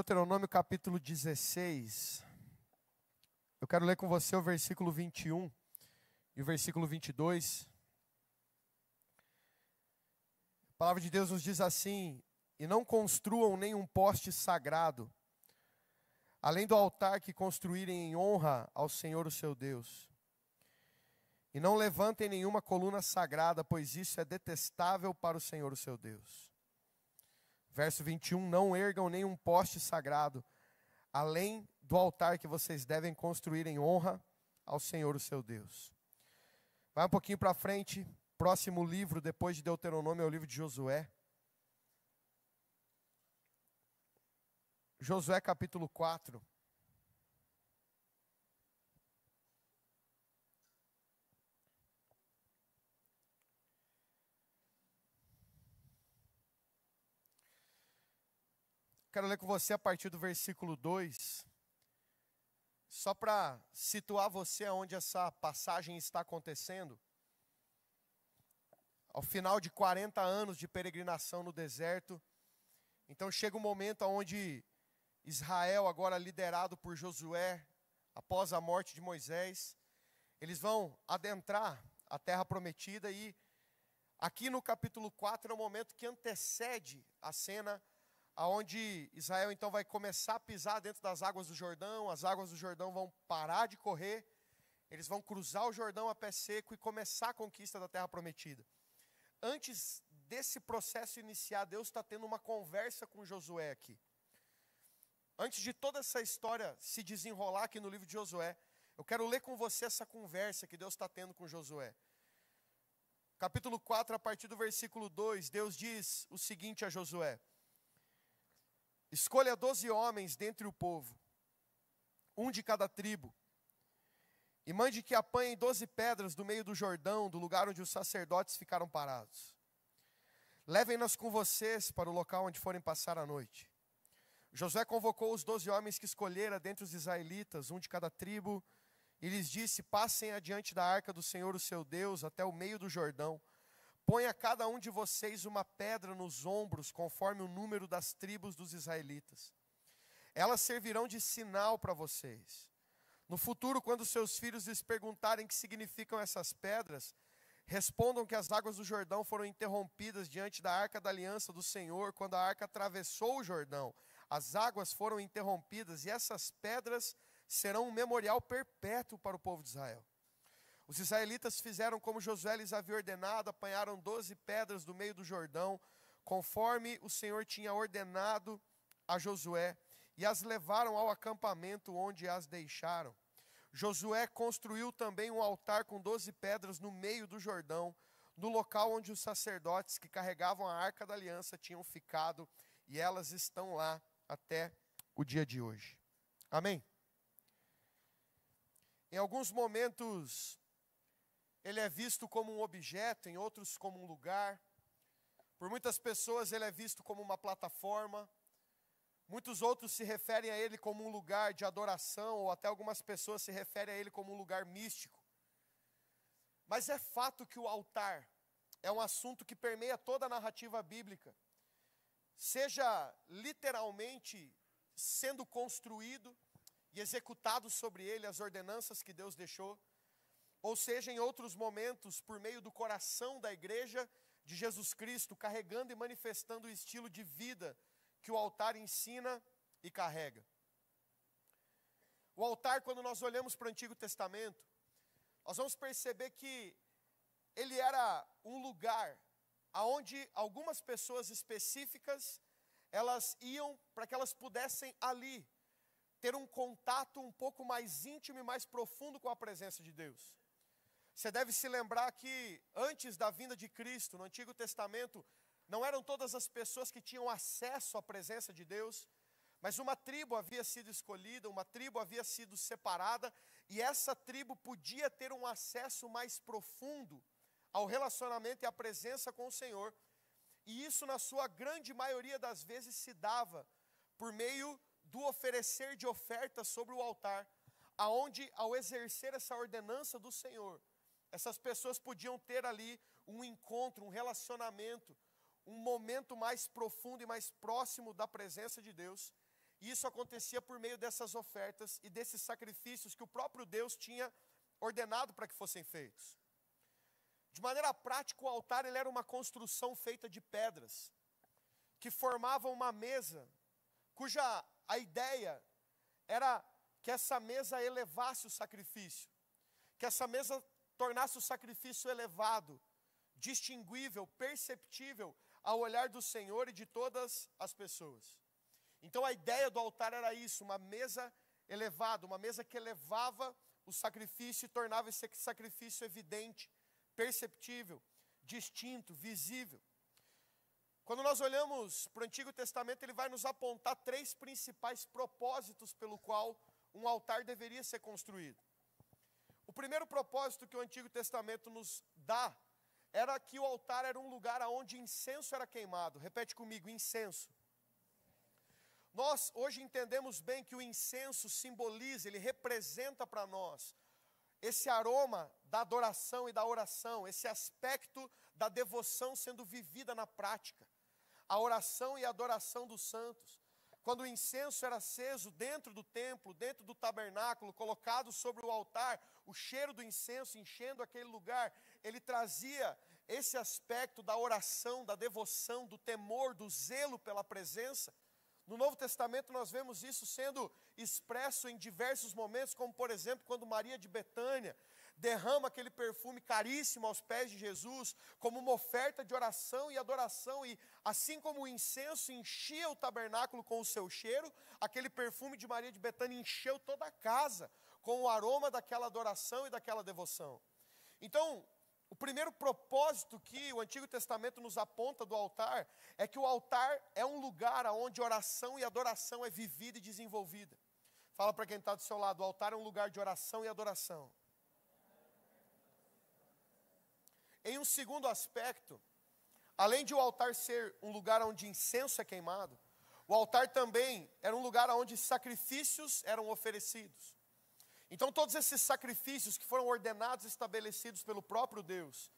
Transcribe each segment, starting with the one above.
Deuteronômio capítulo 16. Eu quero ler com você o versículo 21 e o versículo 22. A palavra de Deus nos diz assim: e não construam nenhum poste sagrado, além do altar que construírem em honra ao Senhor o seu Deus. E não levantem nenhuma coluna sagrada, pois isso é detestável para o Senhor o seu Deus. Verso 21, não ergam nenhum poste sagrado, além do altar que vocês devem construir em honra ao Senhor o seu Deus. Vai um pouquinho para frente, próximo livro, depois de Deuteronômio, é o livro de Josué. Josué capítulo 4. Quero ler com você a partir do versículo 2, só para situar você onde essa passagem está acontecendo. Ao final de 40 anos de peregrinação no deserto, então chega um momento onde Israel, agora liderado por Josué, após a morte de Moisés, eles vão adentrar a terra prometida, e aqui no capítulo 4 é o momento que antecede a cena aonde Israel então vai começar a pisar dentro das águas do Jordão. As águas do Jordão vão parar de correr, eles vão cruzar o Jordão a pé seco e começar a conquista da terra prometida. Antes desse processo iniciar, Deus está tendo uma conversa com Josué aqui. Antes de toda essa história se desenrolar aqui no livro de Josué, eu quero ler com você essa conversa que Deus está tendo com Josué. Capítulo 4, a partir do versículo 2, Deus diz o seguinte a Josué: escolha 12 homens dentre o povo, um de cada tribo, e mande que apanhem 12 pedras do meio do Jordão, do lugar onde os sacerdotes ficaram parados. Levem-nas com vocês para o local onde forem passar a noite. Josué convocou os 12 homens que escolhera dentre os israelitas, um de cada tribo, e lhes disse: passem adiante da arca do Senhor o seu Deus até o meio do Jordão. Ponha cada um de vocês uma pedra nos ombros, conforme o número das tribos dos israelitas. Elas servirão de sinal para vocês. No futuro, quando seus filhos lhes perguntarem o que significam essas pedras, respondam que as águas do Jordão foram interrompidas diante da arca da aliança do Senhor, quando a arca atravessou o Jordão. As águas foram interrompidas, e essas pedras serão um memorial perpétuo para o povo de Israel. Os israelitas fizeram como Josué lhes havia ordenado, apanharam 12 pedras do meio do Jordão, conforme o Senhor tinha ordenado a Josué, e as levaram ao acampamento onde as deixaram. Josué construiu também um altar com 12 pedras no meio do Jordão, no local onde os sacerdotes que carregavam a arca da aliança tinham ficado, e elas estão lá até o dia de hoje. Amém? Em alguns momentos ele é visto como um objeto, em outros como um lugar. Por muitas pessoas ele é visto como uma plataforma. Muitos outros se referem a ele como um lugar de adoração, ou até algumas pessoas se referem a ele como um lugar místico. Mas é fato que o altar é um assunto que permeia toda a narrativa bíblica. Seja literalmente sendo construído e executado sobre ele as ordenanças que Deus deixou, ou seja, em outros momentos, por meio do coração da igreja de Jesus Cristo, carregando e manifestando o estilo de vida que o altar ensina e carrega. O altar, quando nós olhamos para o Antigo Testamento, nós vamos perceber que ele era um lugar onde algumas pessoas específicas, elas iam para que elas pudessem ali ter um contato um pouco mais íntimo e mais profundo com a presença de Deus. Você deve se lembrar que antes da vinda de Cristo, no Antigo Testamento, não eram todas as pessoas que tinham acesso à presença de Deus, mas uma tribo havia sido escolhida, uma tribo havia sido separada, e essa tribo podia ter um acesso mais profundo ao relacionamento e à presença com o Senhor. E isso, na sua grande maioria das vezes, se dava por meio do oferecer de ofertas sobre o altar, aonde, ao exercer essa ordenança do Senhor, essas pessoas podiam ter ali um encontro, um relacionamento, um momento mais profundo e mais próximo da presença de Deus. E isso acontecia por meio dessas ofertas e desses sacrifícios que o próprio Deus tinha ordenado para que fossem feitos. De maneira prática, o altar ele era uma construção feita de pedras, que formavam uma mesa, cuja a ideia era que essa mesa elevasse o sacrifício, que essa mesa tornasse o sacrifício elevado, distinguível, perceptível ao olhar do Senhor e de todas as pessoas. Então a ideia do altar era isso, uma mesa elevada, uma mesa que elevava o sacrifício e tornava esse sacrifício evidente, perceptível, distinto, visível. Quando nós olhamos para o Antigo Testamento, ele vai nos apontar 3 principais propósitos pelo qual um altar deveria ser construído. O primeiro propósito que o Antigo Testamento nos dá era que o altar era um lugar onde incenso era queimado. Repete comigo, incenso. Nós hoje entendemos bem que o incenso simboliza, ele representa para nós esse aroma da adoração e da oração, esse aspecto da devoção sendo vivida na prática. A oração e a adoração dos santos. Quando o incenso era aceso dentro do templo, dentro do tabernáculo, colocado sobre o altar, o cheiro do incenso enchendo aquele lugar, ele trazia esse aspecto da oração, da devoção, do temor, do zelo pela presença. No Novo Testamento nós vemos isso sendo expresso em diversos momentos, como por exemplo, quando Maria de Betânia derrama aquele perfume caríssimo aos pés de Jesus, como uma oferta de oração e adoração, e assim como o incenso enchia o tabernáculo com o seu cheiro, aquele perfume de Maria de Betânia encheu toda a casa, com o aroma daquela adoração e daquela devoção. Então, o primeiro propósito que o Antigo Testamento nos aponta do altar, é que o altar é um lugar onde oração e adoração é vivida e desenvolvida. Fala para quem está do seu lado, o altar é um lugar de oração e adoração. Em um segundo aspecto, além de o altar ser um lugar onde incenso é queimado, o altar também era um lugar onde sacrifícios eram oferecidos. Então todos esses sacrifícios que foram ordenados e estabelecidos pelo próprio Deus,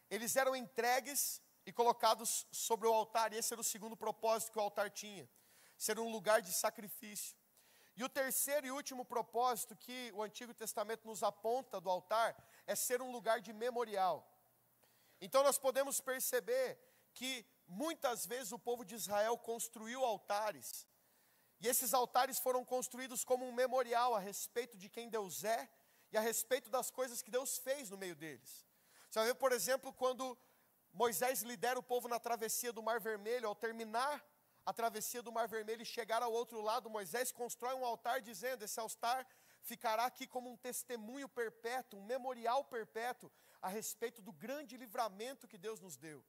eles eram entregues e colocados sobre o altar, e esse era o segundo propósito que o altar tinha, ser um lugar de sacrifício. E o terceiro e último propósito que o Antigo Testamento nos aponta do altar, é ser um lugar de memorial. Então nós podemos perceber que muitas vezes o povo de Israel construiu altares, e esses altares foram construídos como um memorial a respeito de quem Deus é, e a respeito das coisas que Deus fez no meio deles. Você vai ver, por exemplo, quando Moisés lidera o povo na travessia do Mar Vermelho, ao terminar a travessia do Mar Vermelho e chegar ao outro lado, Moisés constrói um altar dizendo, esse altar ficará aqui como um testemunho perpétuo, um memorial perpétuo, a respeito do grande livramento que Deus nos deu.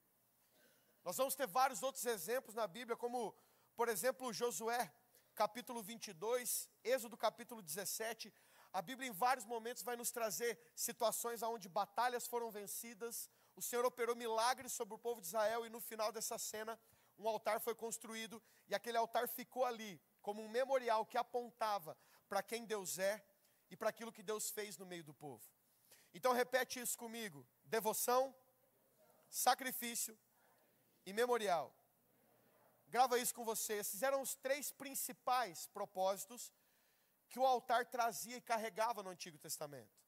Nós vamos ter vários outros exemplos na Bíblia, como, por exemplo, Josué, capítulo 22, Êxodo capítulo 17, a Bíblia em vários momentos vai nos trazer situações onde batalhas foram vencidas, o Senhor operou milagres sobre o povo de Israel, e no final dessa cena, um altar foi construído, e aquele altar ficou ali, como um memorial que apontava para quem Deus é, e para aquilo que Deus fez no meio do povo. Então repete isso comigo, devoção, sacrifício e memorial. Grava isso com você, esses eram os 3 principais propósitos que o altar trazia e carregava no Antigo Testamento.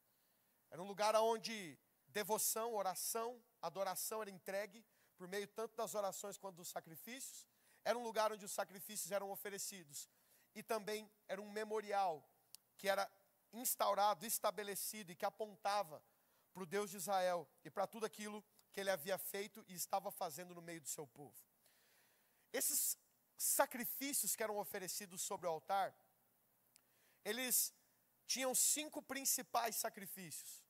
Era um lugar onde devoção, oração, adoração era entregue, por meio tanto das orações quanto dos sacrifícios. Era um lugar onde os sacrifícios eram oferecidos, e também era um memorial, que era instaurado, estabelecido, e que apontava para o Deus de Israel, e para tudo aquilo que ele havia feito e estava fazendo no meio do seu povo. Esses sacrifícios que eram oferecidos sobre o altar, eles tinham 5 principais sacrifícios.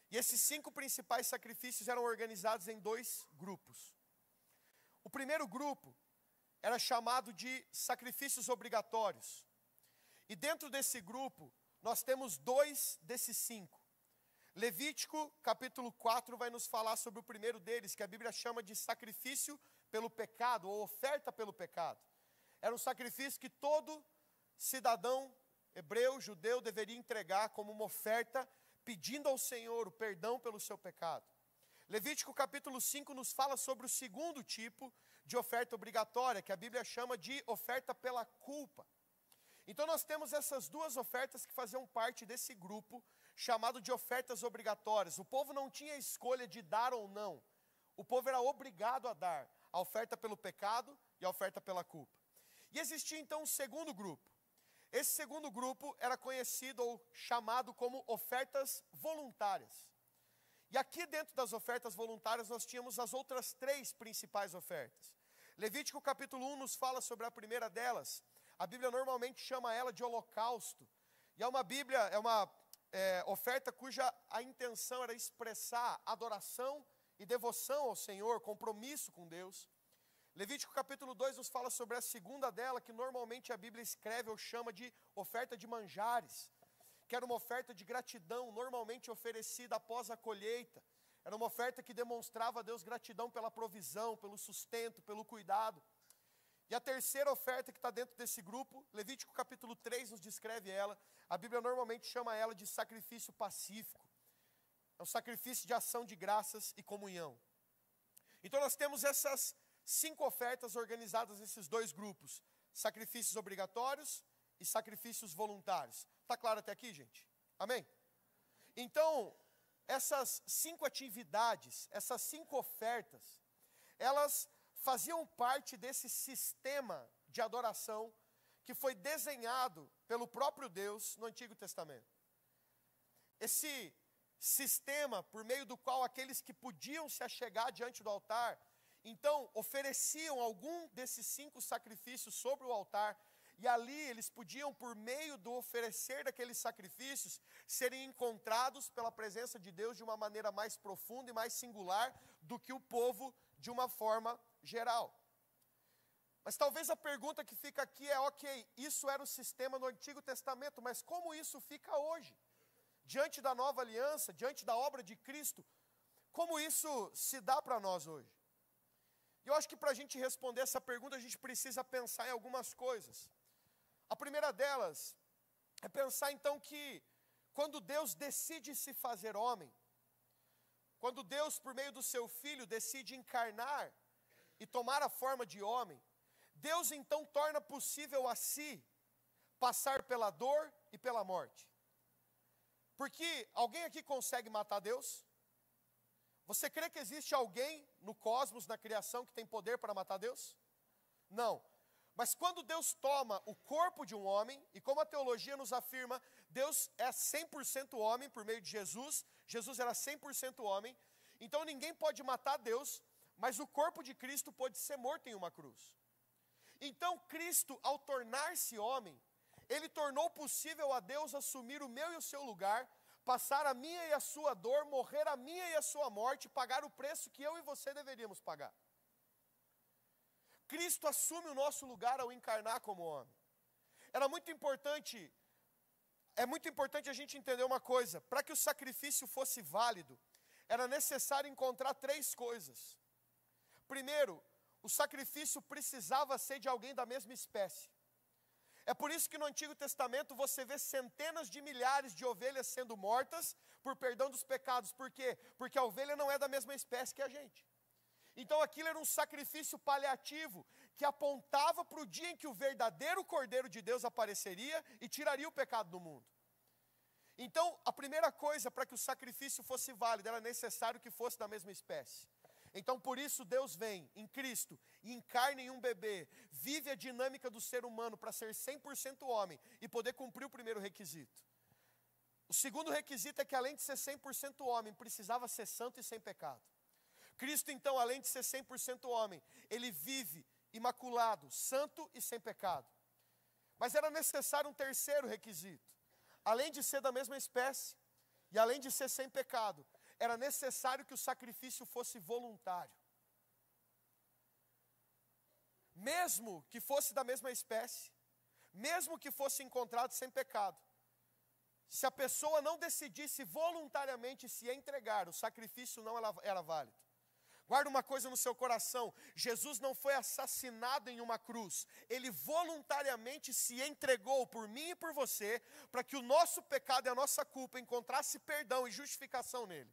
E esses 5 principais sacrifícios eram organizados em 2 grupos. O primeiro grupo era chamado de sacrifícios obrigatórios. E dentro desse grupo, nós temos 2 desses 5. Levítico, capítulo 4, vai nos falar sobre o primeiro deles, que a Bíblia chama de sacrifício pelo pecado, ou oferta pelo pecado. Era um sacrifício que todo cidadão hebreu, judeu, deveria entregar como uma oferta, pedindo ao Senhor o perdão pelo seu pecado. Levítico capítulo 5 nos fala sobre o segundo tipo de oferta obrigatória, que a Bíblia chama de oferta pela culpa. Então nós temos essas duas ofertas que faziam parte desse grupo, chamado de ofertas obrigatórias. O povo não tinha escolha de dar ou não. O povo era obrigado a dar a oferta pelo pecado e a oferta pela culpa. E existia então um segundo grupo. Esse segundo grupo era conhecido ou chamado como ofertas voluntárias. E aqui dentro das ofertas voluntárias nós tínhamos as outras três principais ofertas. Levítico capítulo 1 nos fala sobre a primeira delas. A Bíblia normalmente chama ela de holocausto. E é uma oferta cuja a intenção era expressar adoração e devoção ao Senhor, compromisso com Deus. Levítico capítulo 2 nos fala sobre a segunda dela, que normalmente a Bíblia escreve ou chama de oferta de manjares, que era uma oferta de gratidão, normalmente oferecida após a colheita. Era uma oferta que demonstrava a Deus gratidão pela provisão, pelo sustento, pelo cuidado. E a terceira oferta que está dentro desse grupo, Levítico capítulo 3 nos descreve ela. A Bíblia normalmente chama ela de sacrifício pacífico. É um sacrifício de ação de graças e comunhão. Então nós temos essas 5 ofertas organizadas nesses dois grupos: sacrifícios obrigatórios e sacrifícios voluntários. Está claro até aqui, gente? Amém? Então, essas 5 atividades, essas 5 ofertas, elas faziam parte desse sistema de adoração que foi desenhado pelo próprio Deus no Antigo Testamento. Esse sistema por meio do qual aqueles que podiam se achegar diante do altar, então ofereciam algum desses 5 sacrifícios sobre o altar, e ali eles podiam, por meio do oferecer daqueles sacrifícios, serem encontrados pela presença de Deus de uma maneira mais profunda e mais singular do que o povo de uma forma geral. Mas talvez a pergunta que fica aqui é: ok, isso era o sistema no Antigo Testamento, mas como isso fica hoje? Diante da nova aliança, diante da obra de Cristo, como isso se dá para nós hoje? E eu acho que para a gente responder essa pergunta, a gente precisa pensar em algumas coisas. A primeira delas é pensar então que quando Deus decide se fazer homem, quando Deus, por meio do seu Filho, decide encarnar e tomar a forma de homem, Deus então torna possível a si passar pela dor e pela morte. Porque alguém aqui consegue matar Deus? Você crê que existe alguém no cosmos, na criação, que tem poder para matar Deus? Não. Mas quando Deus toma o corpo de um homem, e como a teologia nos afirma, Deus é 100% homem por meio de Jesus, Jesus era 100% homem, então ninguém pode matar Deus, mas o corpo de Cristo pode ser morto em uma cruz. Então Cristo, ao tornar-se homem, Ele tornou possível a Deus assumir o meu e o seu lugar, passar a minha e a sua dor, morrer a minha e a sua morte, pagar o preço que eu e você deveríamos pagar. Cristo assume o nosso lugar ao encarnar como homem. É muito importante a gente entender uma coisa: para que o sacrifício fosse válido, era necessário encontrar 3 coisas. Primeiro, o sacrifício precisava ser de alguém da mesma espécie. É por isso que no Antigo Testamento você vê centenas de milhares de ovelhas sendo mortas por perdão dos pecados. Por quê? Porque a ovelha não é da mesma espécie que a gente. Então aquilo era um sacrifício paliativo que apontava para o dia em que o verdadeiro Cordeiro de Deus apareceria e tiraria o pecado do mundo. Então a primeira coisa para que o sacrifício fosse válido era necessário que fosse da mesma espécie. Então por isso Deus vem em Cristo e encarna em um bebê, vive a dinâmica do ser humano para ser 100% homem e poder cumprir o primeiro requisito. O segundo requisito é que além de ser 100% homem, precisava ser santo e sem pecado. Cristo então, além de ser 100% homem, Ele vive imaculado, santo e sem pecado. Mas era necessário um terceiro requisito. Além de ser da mesma espécie e além de ser sem pecado, era necessário que o sacrifício fosse voluntário. Mesmo que fosse da mesma espécie, mesmo que fosse encontrado sem pecado, se a pessoa não decidisse voluntariamente se entregar, o sacrifício não era válido. Guarda uma coisa no seu coração: Jesus não foi assassinado em uma cruz. Ele voluntariamente se entregou por mim e por você, para que o nosso pecado e a nossa culpa encontrasse perdão e justificação nele.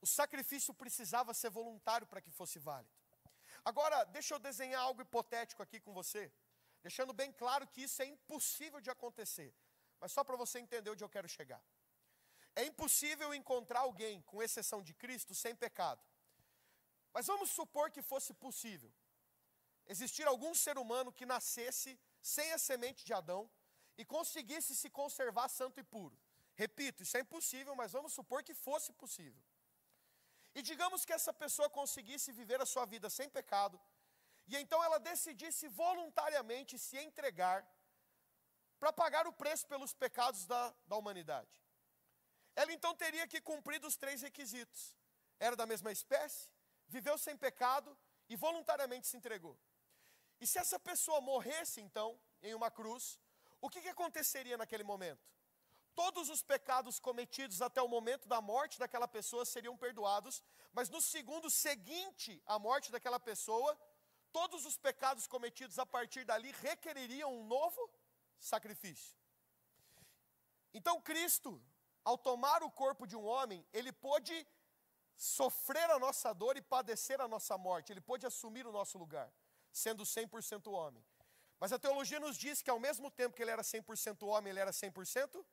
O sacrifício precisava ser voluntário para que fosse válido. Agora, deixa eu desenhar algo hipotético aqui com você, deixando bem claro que isso é impossível de acontecer, mas só para você entender onde eu quero chegar. É impossível encontrar alguém, com exceção de Cristo, sem pecado. Mas vamos supor que fosse possível existir algum ser humano que nascesse sem a semente de Adão e conseguisse se conservar santo e puro. Repito, isso é impossível, mas vamos supor que fosse possível. E digamos que essa pessoa conseguisse viver a sua vida sem pecado, e então ela decidisse voluntariamente se entregar para pagar o preço pelos pecados da humanidade. Ela então teria que cumprir os 3 requisitos. Era da mesma espécie, viveu sem pecado e voluntariamente se entregou. E se essa pessoa morresse então em uma cruz, o que aconteceria naquele momento? Todos os pecados cometidos até o momento da morte daquela pessoa seriam perdoados, mas no segundo seguinte à morte daquela pessoa, todos os pecados cometidos a partir dali requereriam um novo sacrifício. Então Cristo, ao tomar o corpo de um homem, ele pôde sofrer a nossa dor e padecer a nossa morte, ele pôde assumir o nosso lugar, sendo 100% homem. Mas a teologia nos diz que ao mesmo tempo que ele era 100% homem, ele era 100%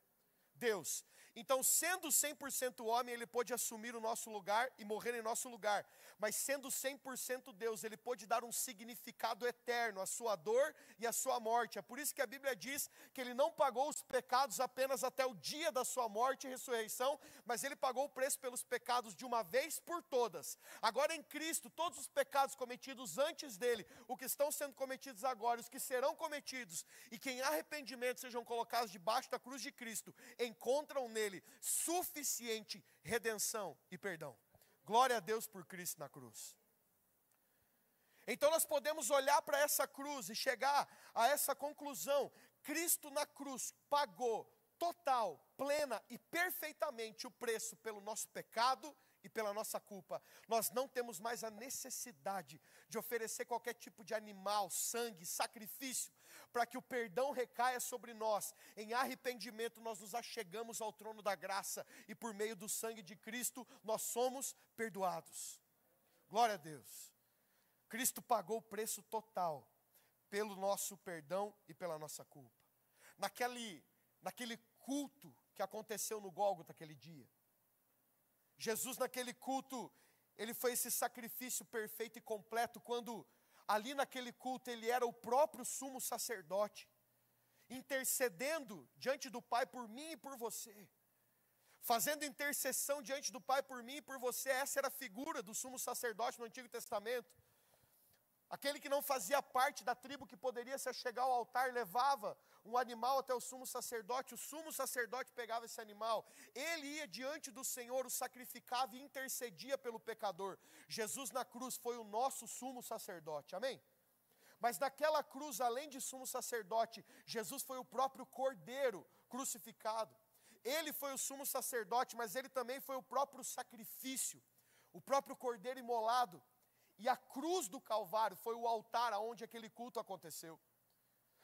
Deus. Então, sendo 100% homem, ele pôde assumir o nosso lugar e morrer em nosso lugar. Mas sendo 100% Deus, ele pôde dar um significado eterno à sua dor e à sua morte. É por isso que a Bíblia diz que ele não pagou os pecados apenas até o dia da sua morte e ressurreição, mas ele pagou o preço pelos pecados de uma vez por todas. Agora em Cristo, todos os pecados cometidos antes dele, o que estão sendo cometidos agora, os que serão cometidos, e que em arrependimento sejam colocados debaixo da cruz de Cristo, encontram nele suficiente redenção e perdão. Glória a Deus por Cristo na cruz. Então nós podemos olhar para essa cruz e chegar a essa conclusão: Cristo na cruz pagou total, plena e perfeitamente o preço pelo nosso pecado e pela nossa culpa. Nós não temos mais a necessidade de oferecer qualquer tipo de animal, sangue, sacrifício, para que o perdão recaia sobre nós. Em arrependimento nós nos achegamos ao trono da graça, e por meio do sangue de Cristo nós somos perdoados. Glória a Deus. Cristo pagou o preço total pelo nosso perdão e pela nossa culpa. Naquele culto que aconteceu no Gólgota aquele dia, Jesus naquele culto, ele foi esse sacrifício perfeito e completo, quando ali naquele culto ele era o próprio sumo sacerdote, intercedendo diante do Pai por mim e por você, fazendo intercessão diante do Pai por mim e por você. Essa era a figura do sumo sacerdote no Antigo Testamento. Aquele que não fazia parte da tribo que poderia se achegar ao altar, levava um animal até o sumo sacerdote pegava esse animal, ele ia diante do Senhor, o sacrificava e intercedia pelo pecador. Jesus na cruz foi o nosso sumo sacerdote, amém? Mas naquela cruz, além de sumo sacerdote, Jesus foi o próprio Cordeiro crucificado. Ele foi o sumo sacerdote, mas ele também foi o próprio sacrifício, o próprio Cordeiro imolado. E a cruz do Calvário foi o altar aonde aquele culto aconteceu.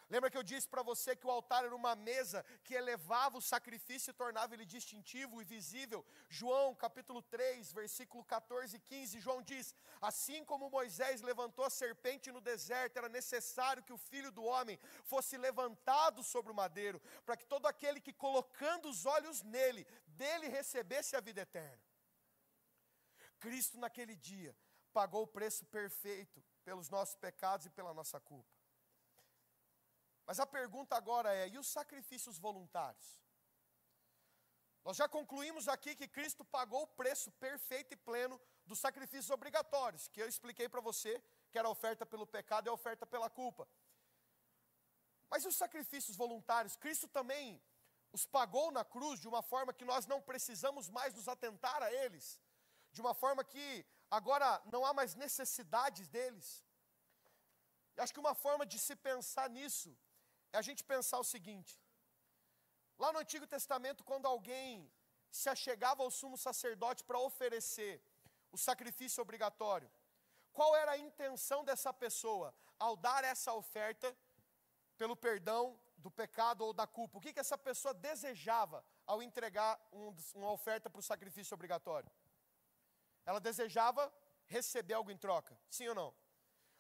Lembra que eu disse para você que o altar era uma mesa que elevava o sacrifício e tornava ele distintivo e visível? João capítulo 3, versículo 14 e 15, João diz: assim como Moisés levantou a serpente no deserto, era necessário que o Filho do Homem fosse levantado sobre o madeiro, para que todo aquele que colocando os olhos nele, dele recebesse a vida eterna. Cristo naquele dia pagou o preço perfeito pelos nossos pecados e pela nossa culpa. Mas a pergunta agora é: e os sacrifícios voluntários? Nós já concluímos aqui que Cristo pagou o preço perfeito e pleno dos sacrifícios obrigatórios, que eu expliquei para você, que era a oferta pelo pecado e a oferta pela culpa. Mas e os sacrifícios voluntários? Cristo também os pagou na cruz de uma forma que nós não precisamos mais nos atentar a eles, de uma forma que agora não há mais necessidades deles. Eu acho que uma forma de se pensar nisso é a gente pensar o seguinte: lá no Antigo Testamento, quando alguém se achegava ao sumo sacerdote para oferecer o sacrifício obrigatório, qual era a intenção dessa pessoa ao dar essa oferta pelo perdão do pecado ou da culpa? O que essa pessoa desejava ao entregar uma oferta para o sacrifício obrigatório? Ela desejava receber algo em troca, sim ou não?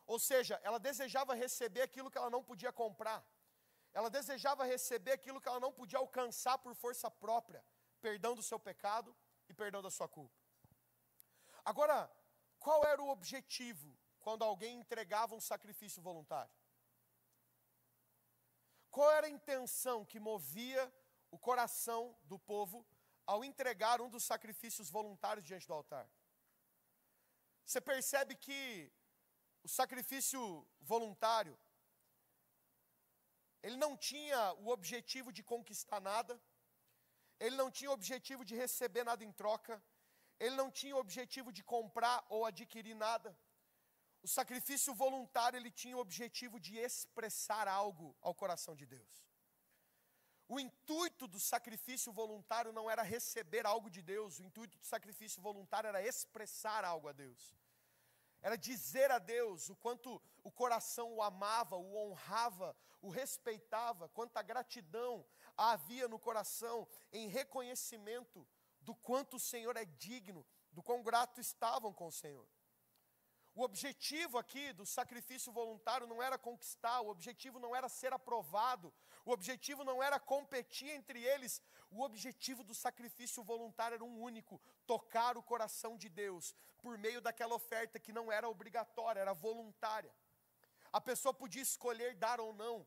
Ou seja, ela desejava receber aquilo que ela não podia comprar. Ela desejava receber aquilo que ela não podia alcançar por força própria. Perdão do seu pecado e perdão da sua culpa. Agora, qual era o objetivo quando alguém entregava um sacrifício voluntário? Qual era a intenção que movia o coração do povo ao entregar um dos sacrifícios voluntários diante do altar? Você percebe que o sacrifício voluntário, ele não tinha o objetivo de conquistar nada, ele não tinha o objetivo de receber nada em troca, ele não tinha o objetivo de comprar ou adquirir nada. O sacrifício voluntário, ele tinha o objetivo de expressar algo ao coração de Deus. O intuito do sacrifício voluntário não era receber algo de Deus, o intuito do sacrifício voluntário era expressar algo a Deus. Era dizer a Deus o quanto o coração o amava, o honrava, o respeitava, quanta gratidão havia no coração em reconhecimento do quanto o Senhor é digno, do quão grato estavam com o Senhor. O objetivo aqui do sacrifício voluntário não era conquistar, o objetivo não era ser aprovado, o objetivo não era competir entre eles, o objetivo do sacrifício voluntário era um único: tocar o coração de Deus, por meio daquela oferta que não era obrigatória, era voluntária. A pessoa podia escolher dar ou não,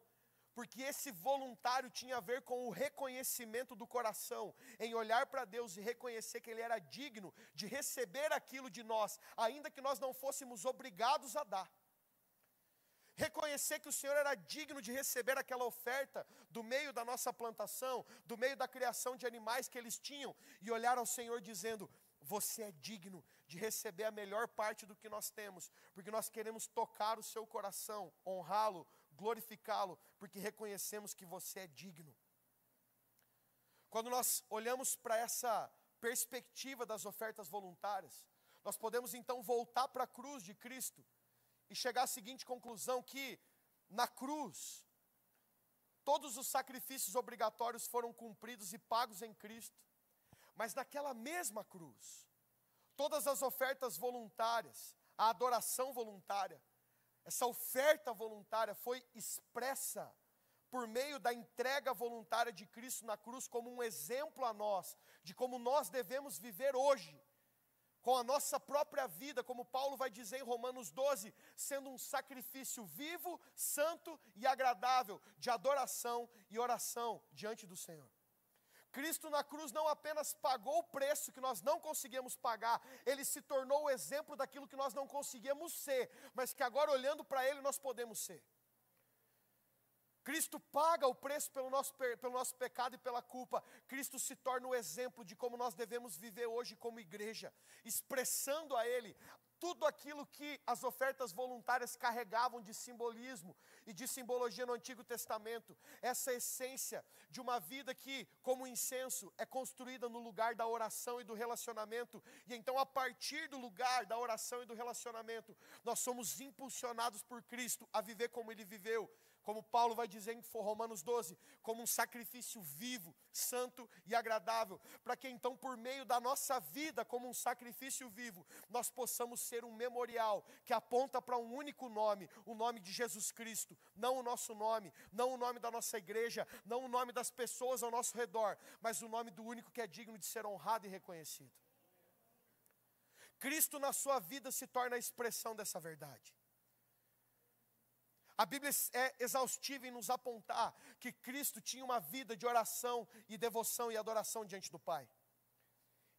porque esse voluntário tinha a ver com o reconhecimento do coração, em olhar para Deus e reconhecer que Ele era digno de receber aquilo de nós, ainda que nós não fôssemos obrigados a dar. Reconhecer que o Senhor era digno de receber aquela oferta do meio da nossa plantação, do meio da criação de animais que eles tinham, e olhar ao Senhor dizendo: você é digno de receber a melhor parte do que nós temos, porque nós queremos tocar o seu coração, honrá-lo, glorificá-lo, porque reconhecemos que você é digno. Quando nós olhamos para essa perspectiva das ofertas voluntárias, nós podemos então voltar para a cruz de Cristo e chegar à seguinte conclusão: que na cruz, todos os sacrifícios obrigatórios foram cumpridos e pagos em Cristo, mas naquela mesma cruz, todas as ofertas voluntárias, a adoração voluntária, essa oferta voluntária foi expressa por meio da entrega voluntária de Cristo na cruz como um exemplo a nós, de como nós devemos viver hoje, com a nossa própria vida, como Paulo vai dizer em Romanos 12, sendo um sacrifício vivo, santo e agradável, de adoração e oração diante do Senhor. Cristo na cruz não apenas pagou o preço que nós não conseguíamos pagar, Ele se tornou o exemplo daquilo que nós não conseguíamos ser, mas que agora olhando para Ele nós podemos ser. Cristo paga o preço pelo nosso pecado e pela culpa. Cristo se torna o exemplo de como nós devemos viver hoje como igreja, expressando a Ele tudo aquilo que as ofertas voluntárias carregavam de simbolismo e de simbologia no Antigo Testamento. Essa essência de uma vida que, como incenso, é construída no lugar da oração e do relacionamento. E então, a partir do lugar da oração e do relacionamento, nós somos impulsionados por Cristo a viver como Ele viveu. Como Paulo vai dizer em Romanos 12, como um sacrifício vivo, santo e agradável, para que então por meio da nossa vida, como um sacrifício vivo, nós possamos ser um memorial que aponta para um único nome, o nome de Jesus Cristo, não o nosso nome, não o nome da nossa igreja, não o nome das pessoas ao nosso redor, mas o nome do único que é digno de ser honrado e reconhecido. Cristo na sua vida se torna a expressão dessa verdade. A Bíblia é exaustiva em nos apontar que Cristo tinha uma vida de oração e devoção e adoração diante do Pai.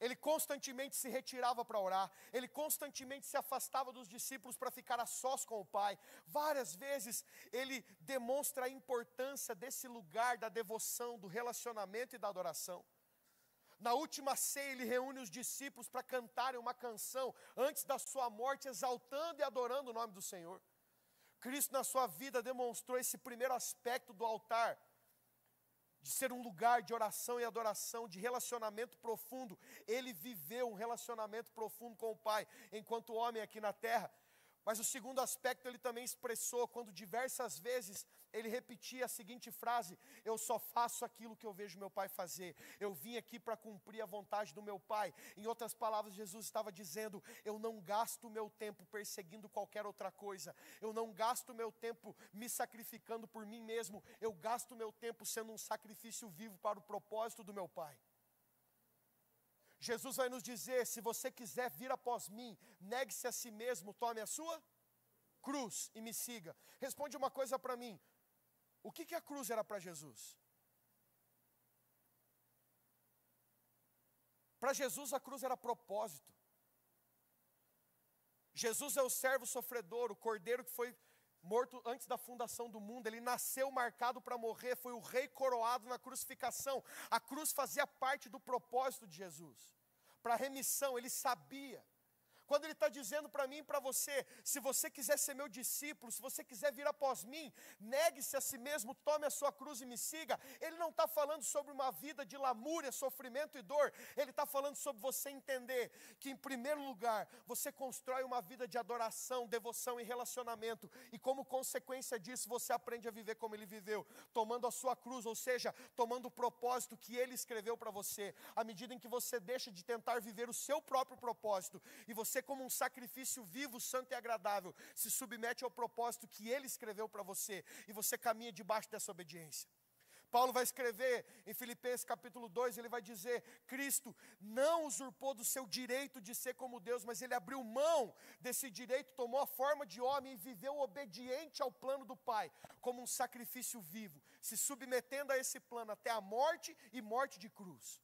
Ele constantemente se retirava para orar, ele constantemente se afastava dos discípulos para ficar a sós com o Pai. Várias vezes ele demonstra a importância desse lugar da devoção, do relacionamento e da adoração. Na última ceia ele reúne os discípulos para cantarem uma canção antes da sua morte, exaltando e adorando o nome do Senhor. Cristo na sua vida demonstrou esse primeiro aspecto do altar, de ser um lugar de oração e adoração, de relacionamento profundo. Ele viveu um relacionamento profundo com o Pai, enquanto homem aqui na terra, Mas o segundo aspecto ele também expressou quando diversas vezes ele repetia a seguinte frase: eu só faço aquilo que eu vejo meu pai fazer. Eu vim aqui para cumprir a vontade do meu pai. Em outras palavras, Jesus estava dizendo: eu não gasto o meu tempo perseguindo qualquer outra coisa. Eu não gasto o meu tempo me sacrificando por mim mesmo. Eu gasto o meu tempo sendo um sacrifício vivo para o propósito do meu pai. Jesus vai nos dizer: se você quiser vir após mim, negue-se a si mesmo, tome a sua cruz e me siga. Responde uma coisa para mim: o que a cruz era para Jesus? Para Jesus a cruz era propósito. Jesus é o servo sofredor, o cordeiro que foi morto antes da fundação do mundo. Ele nasceu marcado para morrer, foi o rei coroado na crucificação. A cruz fazia parte do propósito de Jesus, para remissão. Ele sabia. Quando ele está dizendo para mim e para você: se você quiser ser meu discípulo, se você quiser vir após mim, negue-se a si mesmo, tome a sua cruz e me siga. Ele não está falando sobre uma vida de lamúria, sofrimento e dor. Ele está falando sobre você entender que, em primeiro lugar, você constrói uma vida de adoração, devoção e relacionamento. E como consequência disso, você aprende a viver como ele viveu, tomando a sua cruz, ou seja, tomando o propósito que ele escreveu para você. À medida em que você deixa de tentar viver o seu próprio propósito, e você, como um sacrifício vivo, santo e agradável, se submete ao propósito que ele escreveu para você, e você caminha debaixo dessa obediência. Paulo vai escrever em Filipenses capítulo 2, ele vai dizer: Cristo não usurpou do seu direito de ser como Deus, mas ele abriu mão desse direito, tomou a forma de homem e viveu obediente ao plano do Pai, como um sacrifício vivo, se submetendo a esse plano até a morte e morte de cruz.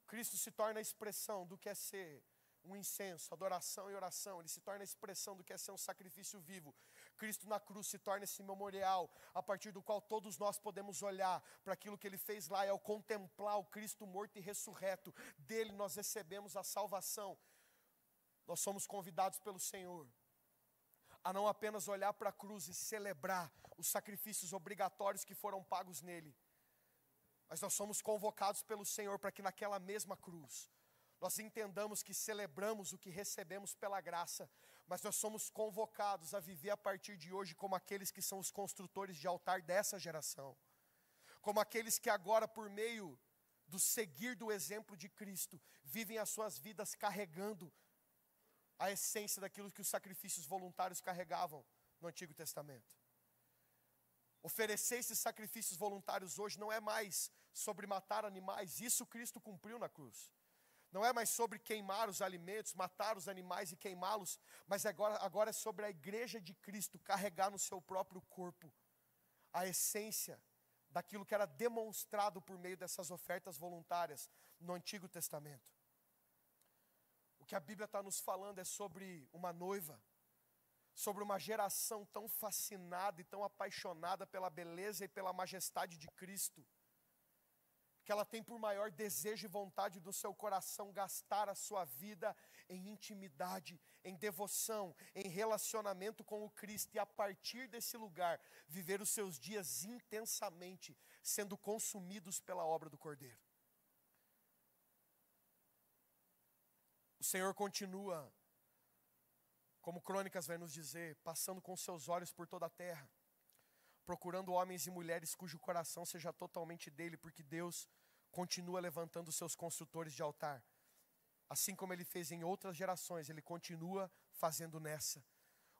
Cristo se torna a expressão do que é ser um incenso, adoração e oração. Ele se torna a expressão do que é ser um sacrifício vivo. Cristo na cruz se torna esse memorial, a partir do qual todos nós podemos olhar para aquilo que ele fez lá, e ao contemplar o Cristo morto e ressurreto, dele nós recebemos a salvação. Nós somos convidados pelo Senhor a não apenas olhar para a cruz e celebrar os sacrifícios obrigatórios que foram pagos nele, mas nós somos convocados pelo Senhor para que naquela mesma cruz nós entendamos que celebramos o que recebemos pela graça, mas nós somos convocados a viver a partir de hoje como aqueles que são os construtores de altar dessa geração, como aqueles que agora, por meio do seguir do exemplo de Cristo, vivem as suas vidas carregando a essência daquilo que os sacrifícios voluntários carregavam no Antigo Testamento. Oferecer esses sacrifícios voluntários hoje não é mais sobre matar animais, isso Cristo cumpriu na cruz. Não é mais sobre queimar os alimentos, matar os animais e queimá-los, mas agora é sobre a igreja de Cristo carregar no seu próprio corpo a essência daquilo que era demonstrado por meio dessas ofertas voluntárias no Antigo Testamento. O que a Bíblia está nos falando é sobre uma noiva, sobre uma geração tão fascinada e tão apaixonada pela beleza e pela majestade de Cristo, que ela tem por maior desejo e vontade do seu coração gastar a sua vida em intimidade, em devoção, em relacionamento com o Cristo, e a partir desse lugar, viver os seus dias intensamente, sendo consumidos pela obra do Cordeiro. O Senhor continua, como Crônicas vai nos dizer, passando com seus olhos por toda a terra, procurando homens e mulheres cujo coração seja totalmente dele, porque Deus continua levantando seus construtores de altar. Assim como ele fez em outras gerações, ele continua fazendo nessa.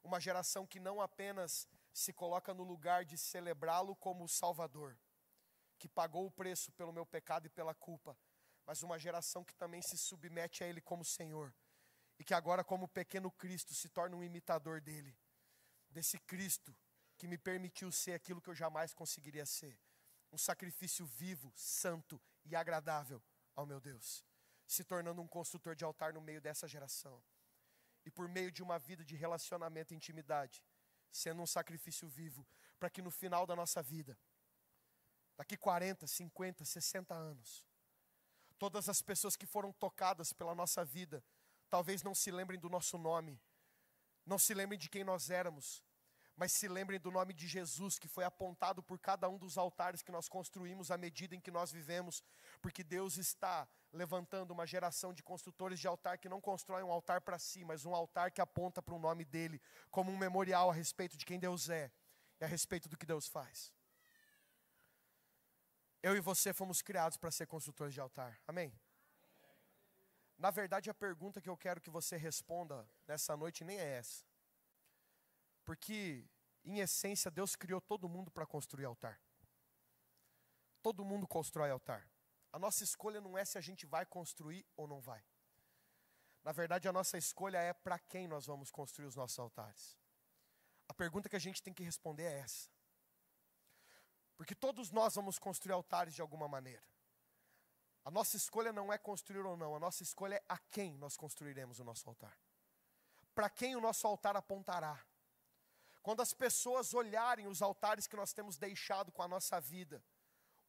Uma geração que não apenas se coloca no lugar de celebrá-lo como o Salvador, que pagou o preço pelo meu pecado e pela culpa, mas uma geração que também se submete a ele como Senhor, e que agora, como pequeno Cristo, se torna um imitador dele, desse Cristo que me permitiu ser aquilo que eu jamais conseguiria ser, um sacrifício vivo, santo e agradável ao meu Deus, se tornando um construtor de altar no meio dessa geração, e por meio de uma vida de relacionamento e intimidade, sendo um sacrifício vivo, para que no final da nossa vida, daqui 40, 50, 60 anos, todas as pessoas que foram tocadas pela nossa vida, talvez não se lembrem do nosso nome, não se lembrem de quem nós éramos, mas se lembrem do nome de Jesus, que foi apontado por cada um dos altares que nós construímos à medida em que nós vivemos, porque Deus está levantando uma geração de construtores de altar que não constroem um altar para si, mas um altar que aponta para o nome dele, como um memorial a respeito de quem Deus é e a respeito do que Deus faz. Eu e você fomos criados para ser construtores de altar, amém? Na verdade, a pergunta que eu quero que você responda nessa noite nem é essa. Porque, em essência, Deus criou todo mundo para construir altar. Todo mundo constrói altar. A nossa escolha não é se a gente vai construir ou não vai. Na verdade, a nossa escolha é para quem nós vamos construir os nossos altares. A pergunta que a gente tem que responder é essa. Porque todos nós vamos construir altares de alguma maneira. A nossa escolha não é construir ou não, a nossa escolha é a quem nós construiremos o nosso altar. Para quem o nosso altar apontará. Quando as pessoas olharem os altares que nós temos deixado com a nossa vida,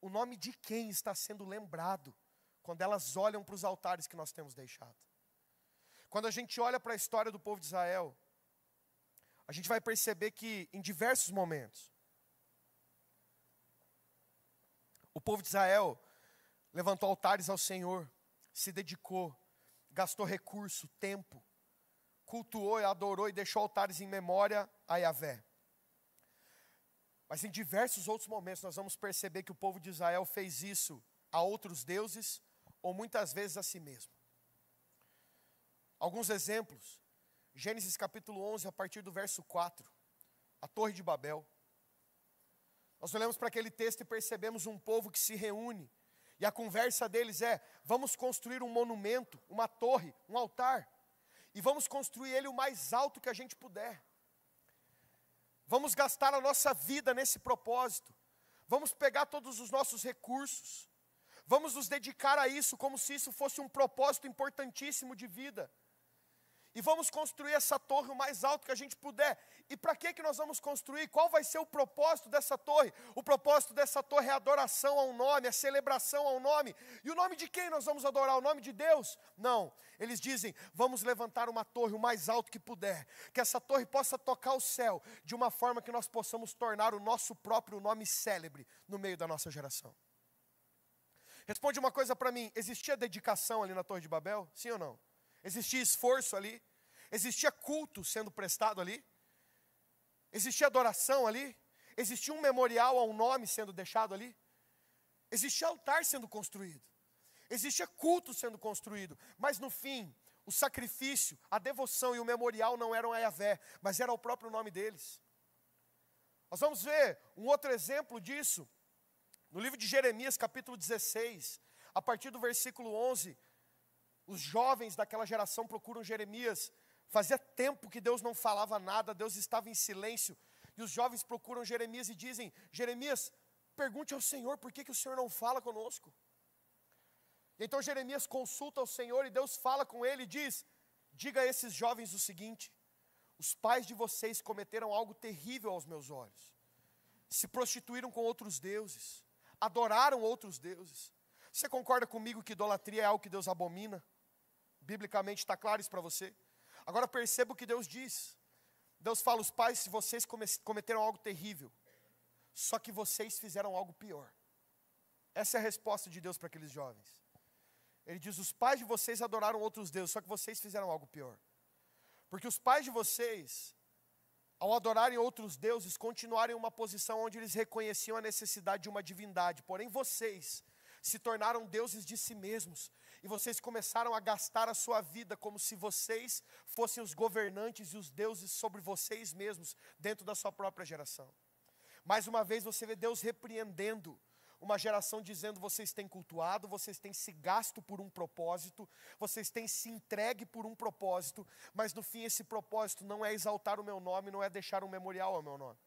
o nome de quem está sendo lembrado quando elas olham para os altares que nós temos deixado. Quando a gente olha para a história do povo de Israel, a gente vai perceber que em diversos momentos, o povo de Israel levantou altares ao Senhor, se dedicou, gastou recurso, tempo, cultuou e adorou e deixou altares em memória a Yahvé. Mas em diversos outros momentos nós vamos perceber que o povo de Israel fez isso a outros deuses ou muitas vezes a si mesmo. Alguns exemplos, Gênesis capítulo 11, a partir do verso 4, a Torre de Babel. Nós olhamos para aquele texto e percebemos um povo que se reúne, e a conversa deles é: vamos construir um monumento, uma torre, um altar, e vamos construir ele o mais alto que a gente puder. Vamos gastar a nossa vida nesse propósito, vamos pegar todos os nossos recursos, vamos nos dedicar a isso como se isso fosse um propósito importantíssimo de vida. E vamos construir essa torre o mais alto que a gente puder. E para que nós vamos construir? Qual vai ser o propósito dessa torre? O propósito dessa torre é a adoração ao nome, a celebração ao nome. E o nome de quem nós vamos adorar? O nome de Deus? Não. Eles dizem: vamos levantar uma torre o mais alto que puder. Que essa torre possa tocar o céu de uma forma que nós possamos tornar o nosso próprio nome célebre no meio da nossa geração. Responde uma coisa para mim: existia dedicação ali na Torre de Babel? Sim ou não? Existia esforço ali? Existia culto sendo prestado ali? Existia adoração ali? Existia um memorial ao nome sendo deixado ali? Existia altar sendo construído? Existia culto sendo construído? Mas no fim, o sacrifício, a devoção e o memorial não eram a Yahvé, mas era o próprio nome deles. Nós vamos ver um outro exemplo disso no livro de Jeremias, capítulo 16, a partir do versículo 11. Os jovens daquela geração procuram Jeremias. Fazia tempo que Deus não falava nada, Deus estava em silêncio. E os jovens procuram Jeremias e dizem: Jeremias, pergunte ao Senhor, por que o Senhor não fala conosco? E então Jeremias consulta ao Senhor e Deus fala com ele e diz: diga a esses jovens o seguinte: os pais de vocês cometeram algo terrível aos meus olhos. Se prostituíram com outros deuses, adoraram outros deuses. Você concorda comigo que idolatria é algo que Deus abomina? Biblicamente está claro isso para você? Agora perceba o que Deus diz. Deus fala: os pais de vocês cometeram algo terrível, só que vocês fizeram algo pior. Essa é a resposta de Deus para aqueles jovens. Ele diz: os pais de vocês adoraram outros deuses, só que vocês fizeram algo pior. Porque os pais de vocês, ao adorarem outros deuses, continuaram em uma posição onde eles reconheciam a necessidade de uma divindade. Porém vocês se tornaram deuses de si mesmos. E vocês começaram a gastar a sua vida como se vocês fossem os governantes e os deuses sobre vocês mesmos, dentro da sua própria geração. Mais uma vez você vê Deus repreendendo uma geração dizendo: vocês têm cultuado, vocês têm se gasto por um propósito, vocês têm se entregue por um propósito, mas no fim esse propósito não é exaltar o meu nome, não é deixar um memorial ao meu nome.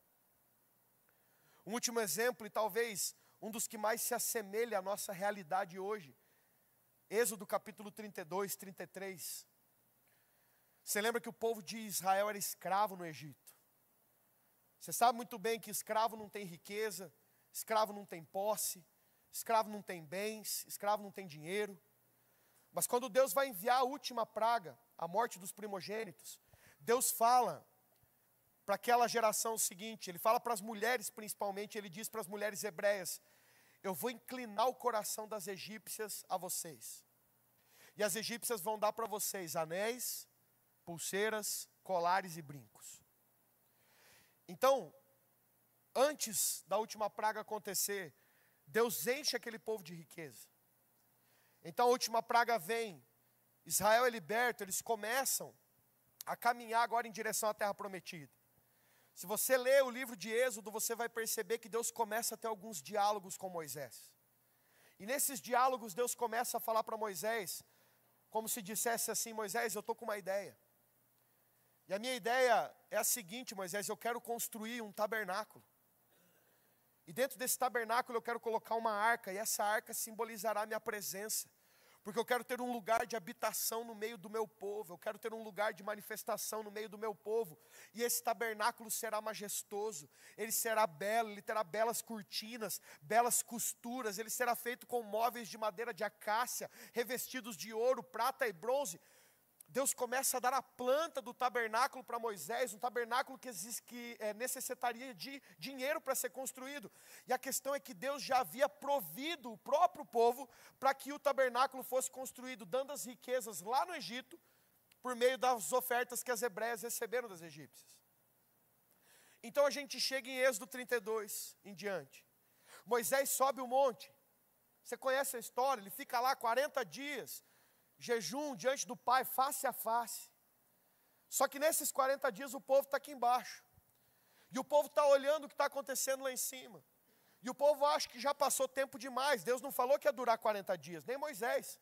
Um último exemplo, e talvez um dos que mais se assemelha à nossa realidade hoje, Êxodo capítulo 32, 33. Você lembra que o povo de Israel era escravo no Egito? Você sabe muito bem que escravo não tem riqueza, escravo não tem posse, escravo não tem bens, escravo não tem dinheiro. Mas quando Deus vai enviar a última praga, a morte dos primogênitos, Deus fala para aquela geração o seguinte: Ele fala para as mulheres principalmente, Ele diz para as mulheres hebreias: eu vou inclinar o coração das egípcias a vocês. E as egípcias vão dar para vocês anéis, pulseiras, colares e brincos. Então, antes da última praga acontecer, Deus enche aquele povo de riqueza. Então a última praga vem, Israel é liberto, eles começam a caminhar agora em direção à terra prometida. Se você ler o livro de Êxodo, você vai perceber que Deus começa a ter alguns diálogos com Moisés. E nesses diálogos Deus começa a falar para Moisés, como se dissesse assim: Moisés, eu estou com uma ideia. E a minha ideia é a seguinte, Moisés, eu quero construir um tabernáculo. E dentro desse tabernáculo eu quero colocar uma arca, e essa arca simbolizará a minha presença. Porque eu quero ter um lugar de habitação no meio do meu povo, eu quero ter um lugar de manifestação no meio do meu povo. E esse tabernáculo será majestoso, ele será belo, ele terá belas cortinas, belas costuras, ele será feito com móveis de madeira de acácia, revestidos de ouro, prata e bronze. Deus começa a dar a planta do tabernáculo para Moisés, um tabernáculo que necessitaria de dinheiro para ser construído. E a questão é que Deus já havia provido o próprio povo para que o tabernáculo fosse construído, dando as riquezas lá no Egito, por meio das ofertas que as hebreias receberam das egípcias. Então a gente chega em Êxodo 32 em diante. Moisés sobe o monte, você conhece a história, ele fica lá 40 dias, jejum diante do Pai, face a face. Só que nesses 40 dias o povo está aqui embaixo. E o povo está olhando o que está acontecendo lá em cima. E o povo acha que já passou tempo demais. Deus não falou que ia durar 40 dias, nem Moisés.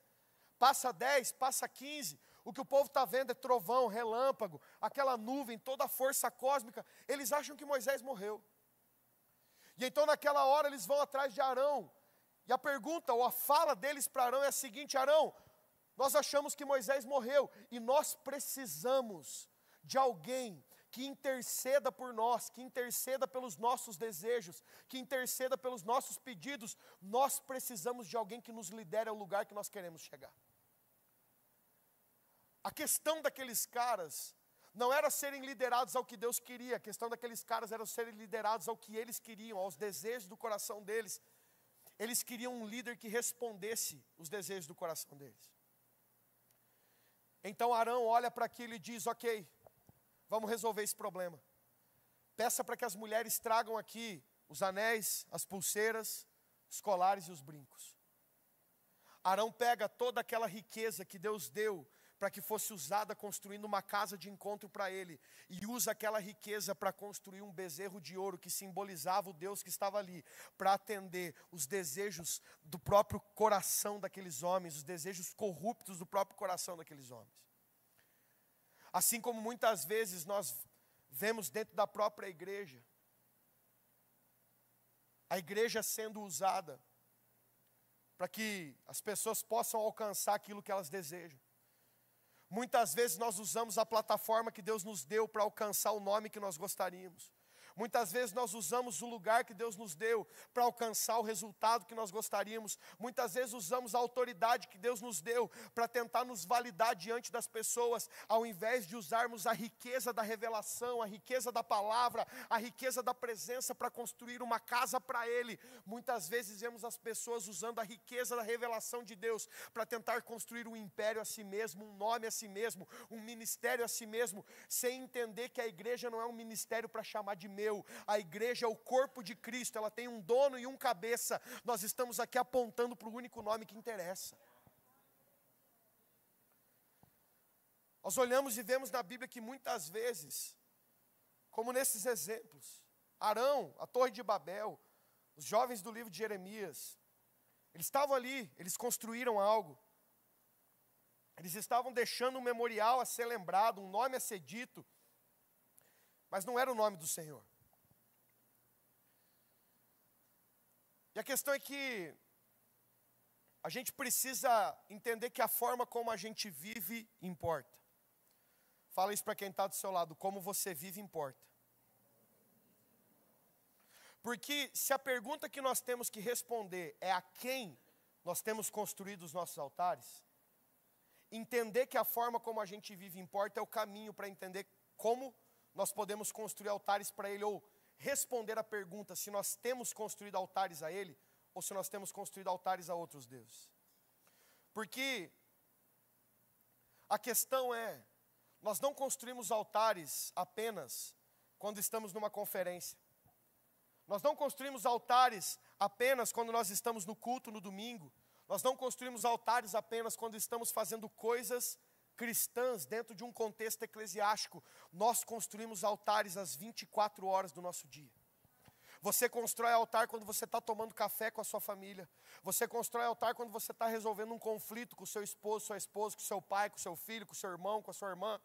Passa 10, passa 15. O que o povo está vendo é trovão, relâmpago, aquela nuvem, toda a força cósmica. Eles acham que Moisés morreu. E então naquela hora eles vão atrás de Arão. E a pergunta, ou a fala deles para Arão é a seguinte: Arão, nós achamos que Moisés morreu e nós precisamos de alguém que interceda por nós, que interceda pelos nossos desejos, que interceda pelos nossos pedidos. Nós precisamos de alguém que nos lidere ao lugar que nós queremos chegar. A questão daqueles caras não era serem liderados ao que Deus queria, a questão daqueles caras era serem liderados ao que eles queriam, aos desejos do coração deles. Eles queriam um líder que respondesse os desejos do coração deles. Então Arão olha para aquilo e diz: ok, vamos resolver esse problema. Peça para que as mulheres tragam aqui os anéis, as pulseiras, os colares e os brincos. Arão pega toda aquela riqueza que Deus deu para que fosse usada construindo uma casa de encontro para ele, e usa aquela riqueza para construir um bezerro de ouro que simbolizava o Deus que estava ali, para atender os desejos do próprio coração daqueles homens, os desejos corruptos do próprio coração daqueles homens. Assim como muitas vezes nós vemos dentro da própria igreja, a igreja sendo usada para que as pessoas possam alcançar aquilo que elas desejam. Muitas vezes nós usamos a plataforma que Deus nos deu para alcançar o nome que nós gostaríamos. Muitas vezes nós usamos o lugar que Deus nos deu para alcançar o resultado que nós gostaríamos. Muitas vezes usamos a autoridade que Deus nos deu para tentar nos validar diante das pessoas, ao invés de usarmos a riqueza da revelação, a riqueza da palavra, a riqueza da presença para construir uma casa para Ele. Muitas vezes vemos as pessoas usando a riqueza da revelação de Deus para tentar construir um império a si mesmo, um nome a si mesmo, um ministério a si mesmo, sem entender que a igreja não é um ministério para chamar de meu. A igreja é o corpo de Cristo, ela tem um dono e um cabeça. Nós estamos aqui apontando para o único nome que interessa. Nós olhamos e vemos na Bíblia que muitas vezes, como nesses exemplos, Arão, a Torre de Babel, os jovens do livro de Jeremias, eles estavam ali, eles construíram algo. Eles estavam deixando um memorial a ser lembrado, um nome a ser dito, mas não era o nome do Senhor. E a questão é que a gente precisa entender que a forma como a gente vive importa. Fala isso para quem está do seu lado: como você vive importa. Porque se a pergunta que nós temos que responder é a quem nós temos construído os nossos altares, entender que a forma como a gente vive importa é o caminho para entender como nós podemos construir altares para Ele, ou responder a pergunta se nós temos construído altares a Ele, ou se nós temos construído altares a outros deuses. Porque A questão é, nós não construímos altares apenas quando estamos numa conferência. Nós não construímos altares apenas quando nós estamos no culto no domingo. Nós não construímos altares apenas quando estamos fazendo coisas cristãs dentro de um contexto eclesiástico. Nós construímos altares às 24 horas do nosso dia. Você constrói altar quando você está tomando café com a sua família. Você constrói altar quando você está resolvendo um conflito com o seu esposo, sua esposa, com o seu pai, com o seu filho, com o seu irmão, com a sua irmã.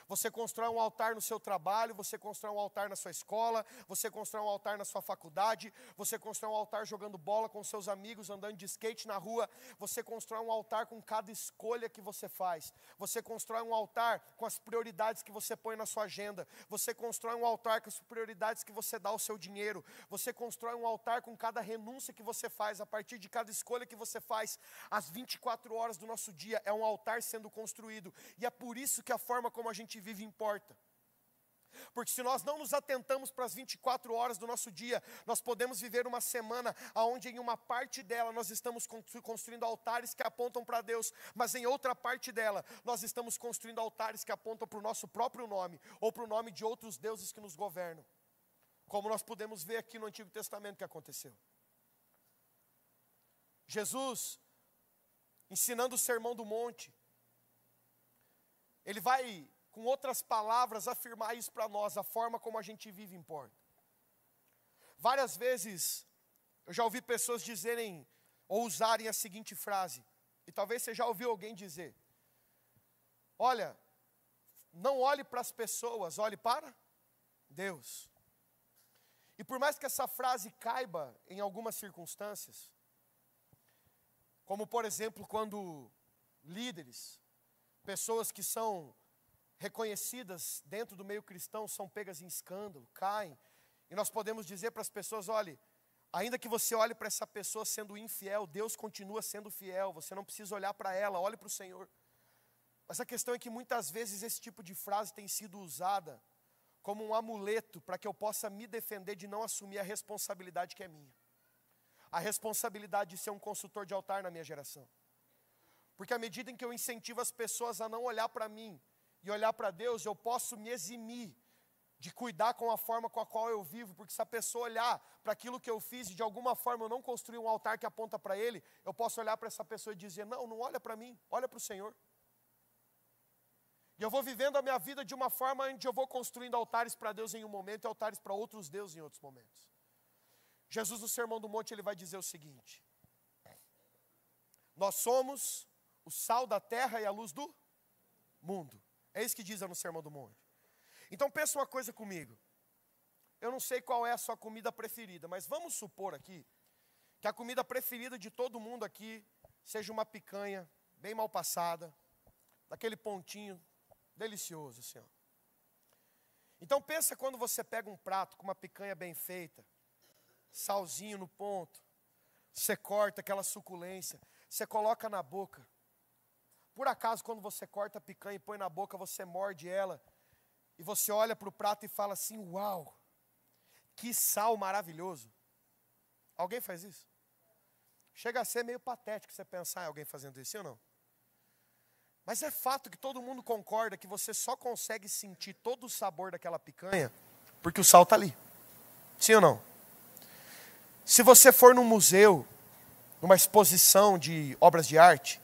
Você constrói um altar no seu trabalho, você constrói um altar na sua escola, você constrói um altar na sua faculdade, você constrói um altar jogando bola com seus amigos, andando de skate na rua, você constrói um altar com cada escolha que você faz, você constrói um altar com as prioridades que você põe na sua agenda, você constrói um altar com as prioridades que você dá ao seu dinheiro, você constrói um altar com cada renúncia que você faz, a partir de cada escolha que você faz, às 24 horas do nosso dia, é um altar sendo construído, e é por isso que a forma como a gente vive importa. Porque se nós não nos atentamos para as 24 horas do nosso dia, nós podemos viver uma semana onde em uma parte dela nós estamos construindo altares que apontam para Deus, mas em outra parte dela nós estamos construindo altares que apontam para o nosso próprio nome, ou para o nome de outros deuses que nos governam. Como nós podemos ver aqui no Antigo Testamento que aconteceu. Jesus, ensinando o Sermão do Monte, ele vai, com outras palavras, afirmar isso para nós, a forma como a gente vive importa. Várias vezes, eu já ouvi pessoas dizerem, ou usarem a seguinte frase, e talvez você já ouviu alguém dizer: olha, não olhe para as pessoas, olhe para Deus. E por mais que essa frase caiba em algumas circunstâncias, como por exemplo, quando líderes, pessoas que são reconhecidas dentro do meio cristão, são pegas em escândalo, caem, e nós podemos dizer para as pessoas: olhe, ainda que você olhe para essa pessoa sendo infiel, Deus continua sendo fiel, você não precisa olhar para ela, olhe para o Senhor. Mas a questão é que muitas vezes esse tipo de frase tem sido usada como um amuleto para que eu possa me defender de não assumir a responsabilidade que é minha. A responsabilidade de ser um consultor de altar na minha geração. Porque à medida em que eu incentivo as pessoas a não olhar para mim e olhar para Deus, eu posso me eximir de cuidar com a forma com a qual eu vivo, porque se a pessoa olhar para aquilo que eu fiz e de alguma forma eu não construir um altar que aponta para Ele, eu posso olhar para essa pessoa e dizer: não, não olha para mim, olha para o Senhor. E eu vou vivendo a minha vida de uma forma onde eu vou construindo altares para Deus em um momento e altares para outros deuses em outros momentos. Jesus, no Sermão do Monte, ele vai dizer o seguinte: nós somos o sal da terra e a luz do mundo. É isso que diz no Sermão do Monte. Então pensa uma coisa comigo. Eu não sei qual é a sua comida preferida, mas vamos supor aqui que a comida preferida de todo mundo aqui seja uma picanha bem mal passada, daquele pontinho delicioso assim, ó. Então pensa quando você pega um prato com uma picanha bem feita, salzinho no ponto, você corta aquela suculência, você coloca na boca. Por acaso, quando você corta a picanha e põe na boca, você morde ela, e você olha para o prato e fala assim: uau, que sal maravilhoso. Alguém faz isso? Chega a ser meio patético você pensar em alguém fazendo isso, sim ou não? Mas é fato que todo mundo concorda que você só consegue sentir todo o sabor daquela picanha porque o sal está ali. Sim ou não? Se você for num museu, numa exposição de obras de arte,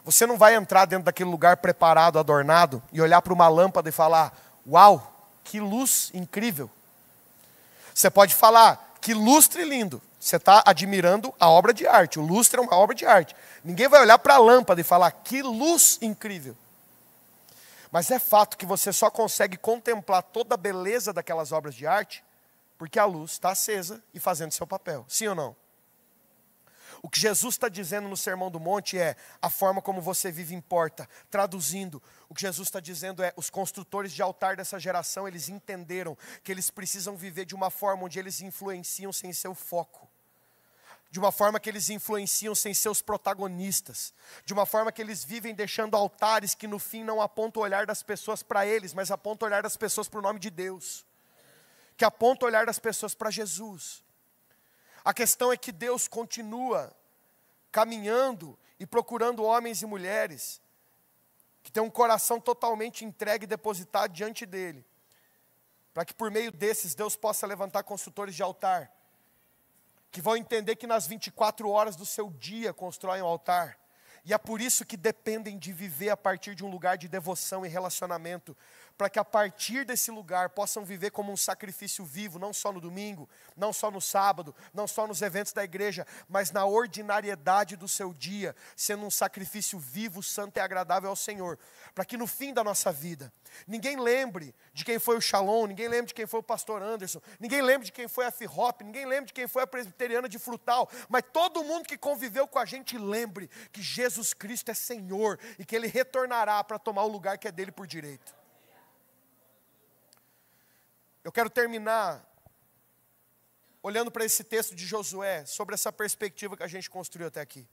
você não vai entrar dentro daquele lugar preparado, adornado, e olhar para uma lâmpada e falar: uau, que luz incrível. Você pode falar: que lustre lindo. Você está admirando a obra de arte. O lustre é uma obra de arte. Ninguém vai olhar para a lâmpada e falar: que luz incrível. Mas é fato que você só consegue contemplar toda a beleza daquelas obras de arte porque a luz está acesa e fazendo seu papel. Sim ou não? O que Jesus está dizendo no Sermão do Monte é: a forma como você vive importa. Traduzindo, o que Jesus está dizendo é: os construtores de altar dessa geração, eles entenderam que eles precisam viver de uma forma onde eles influenciam sem seu foco. De uma forma que eles influenciam sem seus protagonistas. De uma forma que eles vivem deixando altares que no fim não apontam o olhar das pessoas para eles, mas apontam o olhar das pessoas para o nome de Deus. Que apontam o olhar das pessoas para Jesus. A questão é que Deus continua caminhando e procurando homens e mulheres que tem um coração totalmente entregue e depositado diante dele, para que por meio desses Deus possa levantar construtores de altar, que vão entender que nas 24 horas do seu dia constroem um altar, e é por isso que dependem de viver a partir de um lugar de devoção e relacionamento, para que a partir desse lugar possam viver como um sacrifício vivo, não só no domingo, não só no sábado, não só nos eventos da igreja, mas na ordinariedade do seu dia, sendo um sacrifício vivo, santo e agradável ao Senhor, para que no fim da nossa vida, ninguém lembre de quem foi o Shalom, ninguém lembre de quem foi o pastor Anderson, ninguém lembre de quem foi a F-Hop, ninguém lembre de quem foi a presbiteriana de Frutal, mas todo mundo que conviveu com a gente lembre que Jesus Cristo é Senhor e que Ele retornará para tomar o lugar que é dele por direito. Eu quero terminar olhando para esse texto de Josué, sobre essa perspectiva que a gente construiu até aqui.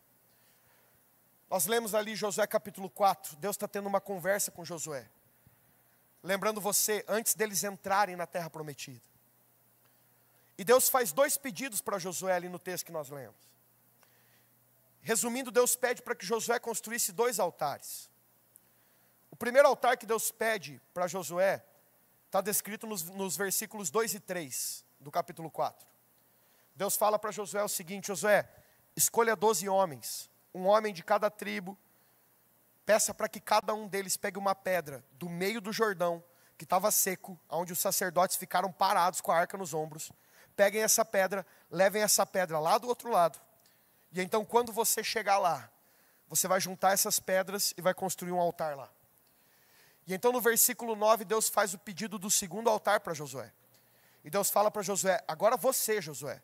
Nós lemos ali Josué capítulo 4, Deus está tendo uma conversa com Josué, lembrando você, antes deles entrarem na terra prometida. E Deus faz 2 pedidos para Josué ali no texto que nós lemos. Resumindo, Deus pede para que Josué construísse 2 altares. O primeiro altar que Deus pede para Josué está descrito nos versículos 2 e 3 do capítulo 4. Deus fala para Josué o seguinte: Josué, escolha 12 homens, um homem de cada tribo, peça para que cada um deles pegue uma pedra do meio do Jordão, que estava seco, onde os sacerdotes ficaram parados com a arca nos ombros. Peguem essa pedra, levem essa pedra lá do outro lado, e então quando você chegar lá, você vai juntar essas pedras e vai construir um altar lá. E então no versículo 9, Deus faz o pedido do segundo altar para Josué. E Deus fala para Josué: agora você, Josué,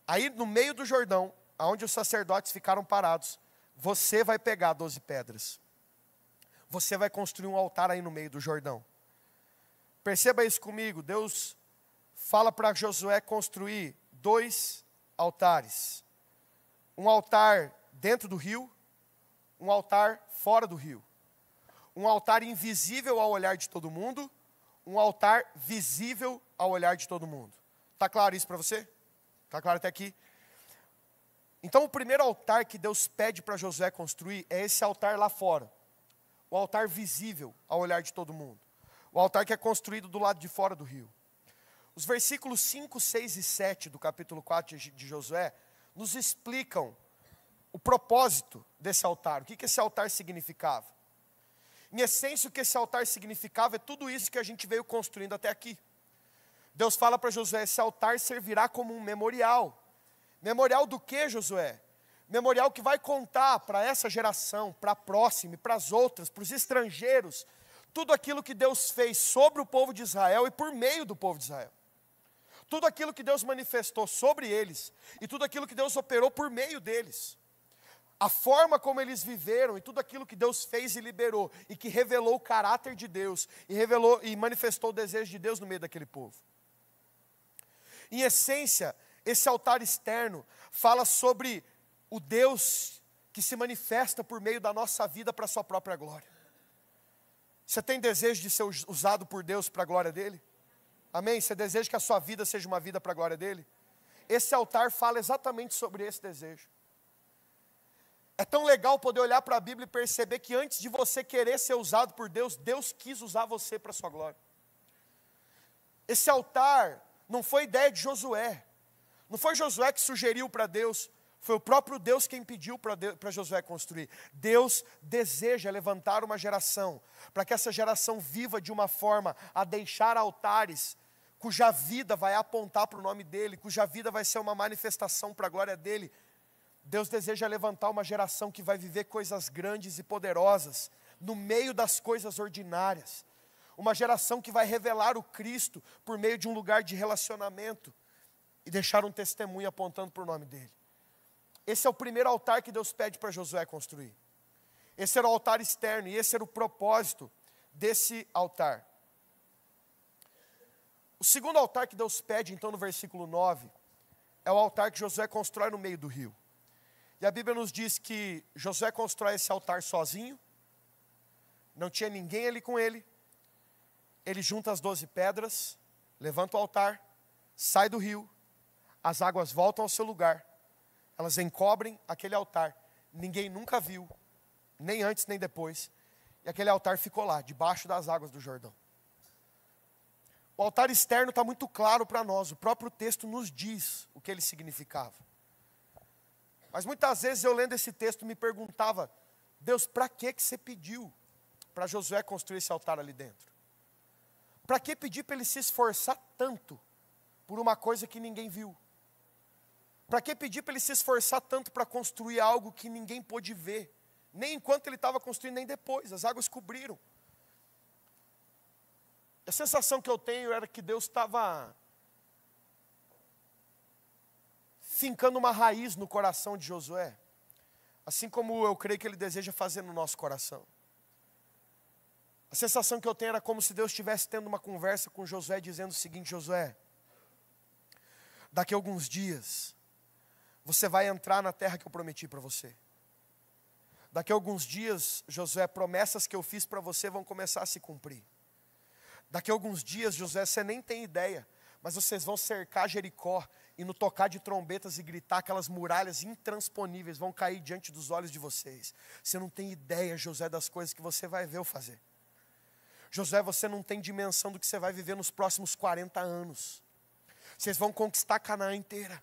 aí no meio do Jordão, onde os sacerdotes ficaram parados, você vai pegar 12 pedras. Você vai construir um altar aí no meio do Jordão. Perceba isso comigo, Deus fala para Josué construir 2 altares. Um altar dentro do rio, um altar fora do rio. Um altar invisível ao olhar de todo mundo, um altar visível ao olhar de todo mundo. Está claro isso para você? Está claro até aqui? Então o primeiro altar que Deus pede para Josué construir é esse altar lá fora. O altar visível ao olhar de todo mundo. O altar que é construído do lado de fora do rio. Os versículos 5, 6 e 7 do capítulo 4 de Josué nos explicam o propósito desse altar. O que esse altar significava? Em essência, o que esse altar significava é tudo isso que a gente veio construindo até aqui. Deus fala para Josué: esse altar servirá como um memorial. Memorial do que, Josué? Memorial que vai contar para essa geração, para a próxima e para as outras, para os estrangeiros, tudo aquilo que Deus fez sobre o povo de Israel e por meio do povo de Israel. Tudo aquilo que Deus manifestou sobre eles e tudo aquilo que Deus operou por meio deles. A forma como eles viveram e tudo aquilo que Deus fez e liberou e que revelou o caráter de Deus e revelou e manifestou o desejo de Deus no meio daquele povo. Em essência, esse altar externo fala sobre o Deus que se manifesta por meio da nossa vida para a sua própria glória. Você tem desejo de ser usado por Deus para a glória dele? Amém? Você deseja que a sua vida seja uma vida para a glória dele? Esse altar fala exatamente sobre esse desejo. É tão legal poder olhar para a Bíblia e perceber que antes de você querer ser usado por Deus, Deus quis usar você para a sua glória. Esse altar não foi ideia de Josué. Não foi Josué que sugeriu para Deus. Foi o próprio Deus quem pediu para Josué construir. Deus deseja levantar uma geração, para que essa geração viva de uma forma a deixar altares, cuja vida vai apontar para o nome dEle, cuja vida vai ser uma manifestação para a glória dEle. Deus deseja levantar uma geração que vai viver coisas grandes e poderosas, no meio das coisas ordinárias. Uma geração que vai revelar o Cristo por meio de um lugar de relacionamento e deixar um testemunho apontando para o nome dEle. Esse é o primeiro altar que Deus pede para Josué construir. Esse era o altar externo e esse era o propósito desse altar. O segundo altar que Deus pede, então, no versículo 9, é o altar que Josué constrói no meio do rio. E a Bíblia nos diz que Josué constrói esse altar sozinho, não tinha ninguém ali com ele. Ele junta as 12 pedras, levanta o altar, sai do rio, as águas voltam ao seu lugar, elas encobrem aquele altar, ninguém nunca viu, nem antes nem depois. E aquele altar ficou lá, debaixo das águas do Jordão. O altar externo está muito claro para nós, o próprio texto nos diz o que ele significava. Mas muitas vezes eu lendo esse texto me perguntava, Deus, para que você pediu para Josué construir esse altar ali dentro? Para que pedir para ele se esforçar tanto por uma coisa que ninguém viu? Para que pedir para ele se esforçar tanto para construir algo que ninguém pôde ver? Nem enquanto ele estava construindo, nem depois, as águas cobriram. A sensação que eu tenho era que Deus estava fincando uma raiz no coração de Josué, assim como eu creio que Ele deseja fazer no nosso coração. A sensação que eu tenho era como se Deus estivesse tendo uma conversa com Josué, dizendo o seguinte: Josué, daqui a alguns dias, você vai entrar na terra que eu prometi para você. Daqui a alguns dias, Josué, promessas que eu fiz para você vão começar a se cumprir. Daqui a alguns dias, Josué, você nem tem ideia, mas vocês vão cercar Jericó, e no tocar de trombetas e gritar, aquelas muralhas intransponíveis vão cair diante dos olhos de vocês. Você não tem ideia, Josué, das coisas que você vai ver eu fazer. Josué, você não tem dimensão do que você vai viver nos próximos 40 anos. Vocês vão conquistar Canaã inteira.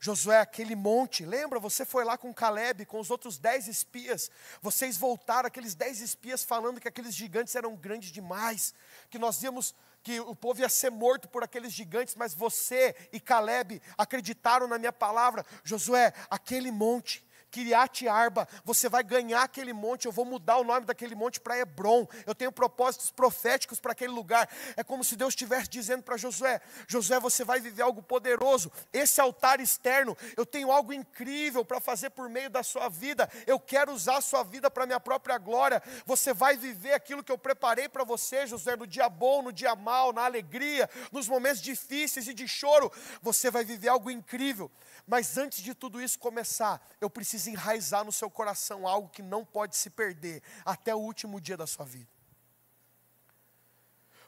Josué, aquele monte, lembra? Você foi lá com Caleb, com os outros 10 espias. Vocês voltaram, aqueles 10 espias, falando que aqueles gigantes eram grandes demais, que nós íamos, que o povo ia ser morto por aqueles gigantes, mas você e Caleb acreditaram na minha palavra. Josué, aquele monte, Kiriat Arba, você vai ganhar aquele monte, eu vou mudar o nome daquele monte para Hebron, eu tenho propósitos proféticos para aquele lugar. É como se Deus estivesse dizendo para Josué: Josué, você vai viver algo poderoso, esse altar externo, eu tenho algo incrível para fazer por meio da sua vida, eu quero usar a sua vida para a minha própria glória, você vai viver aquilo que eu preparei para você, Josué, no dia bom, no dia mau, na alegria, nos momentos difíceis e de choro, você vai viver algo incrível. Mas antes de tudo isso começar, eu preciso enraizar no seu coração algo que não pode se perder até o último dia da sua vida.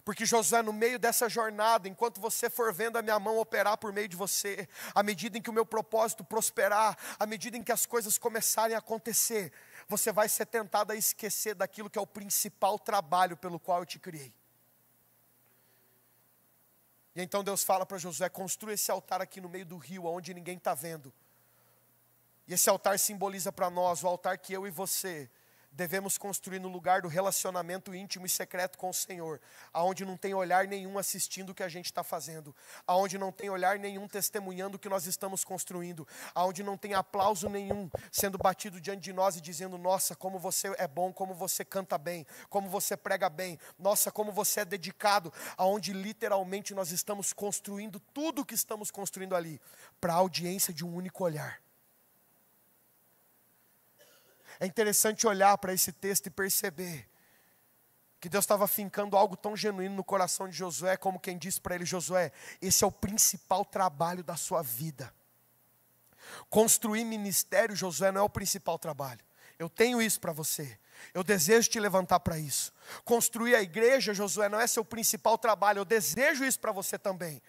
Porque Josué, no meio dessa jornada, enquanto você for vendo a minha mão operar por meio de você, à medida em que o meu propósito prosperar, à medida em que as coisas começarem a acontecer, você vai ser tentado a esquecer daquilo que é o principal trabalho pelo qual eu te criei. E então Deus fala para Josué: construa esse altar aqui no meio do rio, onde ninguém está vendo. E esse altar simboliza para nós o altar que eu e você devemos construir no lugar do relacionamento íntimo e secreto com o Senhor, aonde não tem olhar nenhum assistindo o que a gente está fazendo, aonde não tem olhar nenhum testemunhando o que nós estamos construindo, aonde não tem aplauso nenhum sendo batido diante de nós e dizendo: nossa, como você é bom, como você canta bem, como você prega bem, nossa, como você é dedicado, aonde literalmente nós estamos construindo tudo o que estamos construindo ali, para a audiência de um único olhar. É interessante olhar para esse texto e perceber que Deus estava fincando algo tão genuíno no coração de Josué, como quem disse para ele: Josué, esse é o principal trabalho da sua vida. Construir ministério, Josué, não é o principal trabalho. Eu tenho isso para você. Eu desejo te levantar para isso. Construir a igreja, Josué, não é seu principal trabalho. Eu desejo isso para você também.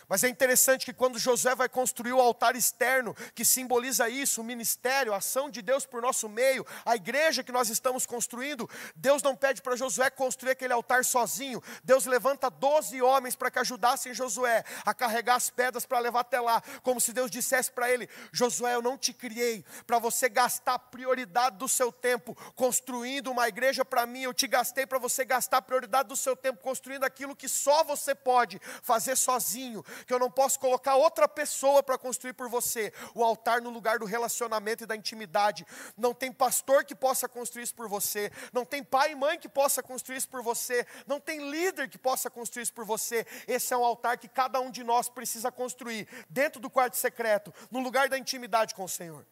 Mas é interessante que quando Josué vai construir o altar externo, que simboliza isso, o ministério, a ação de Deus por nosso meio, a igreja que nós estamos construindo, Deus não pede para Josué construir aquele altar sozinho. Deus levanta 12 homens para que ajudassem Josué a carregar as pedras para levar até lá, como se Deus dissesse para ele: Josué, eu não te criei para você gastar a prioridade do seu tempo construindo uma igreja para mim, eu te gastei para você gastar a prioridade do seu tempo construindo aquilo que só você pode fazer sozinho, que eu não posso colocar outra pessoa para construir por você. O altar no lugar do relacionamento e da intimidade. Não tem pastor que possa construir isso por você, não tem pai e mãe que possa construir isso por você, não tem líder que possa construir isso por você. Esse é um altar que cada um de nós precisa construir, dentro do quarto secreto, no lugar da intimidade com o Senhor.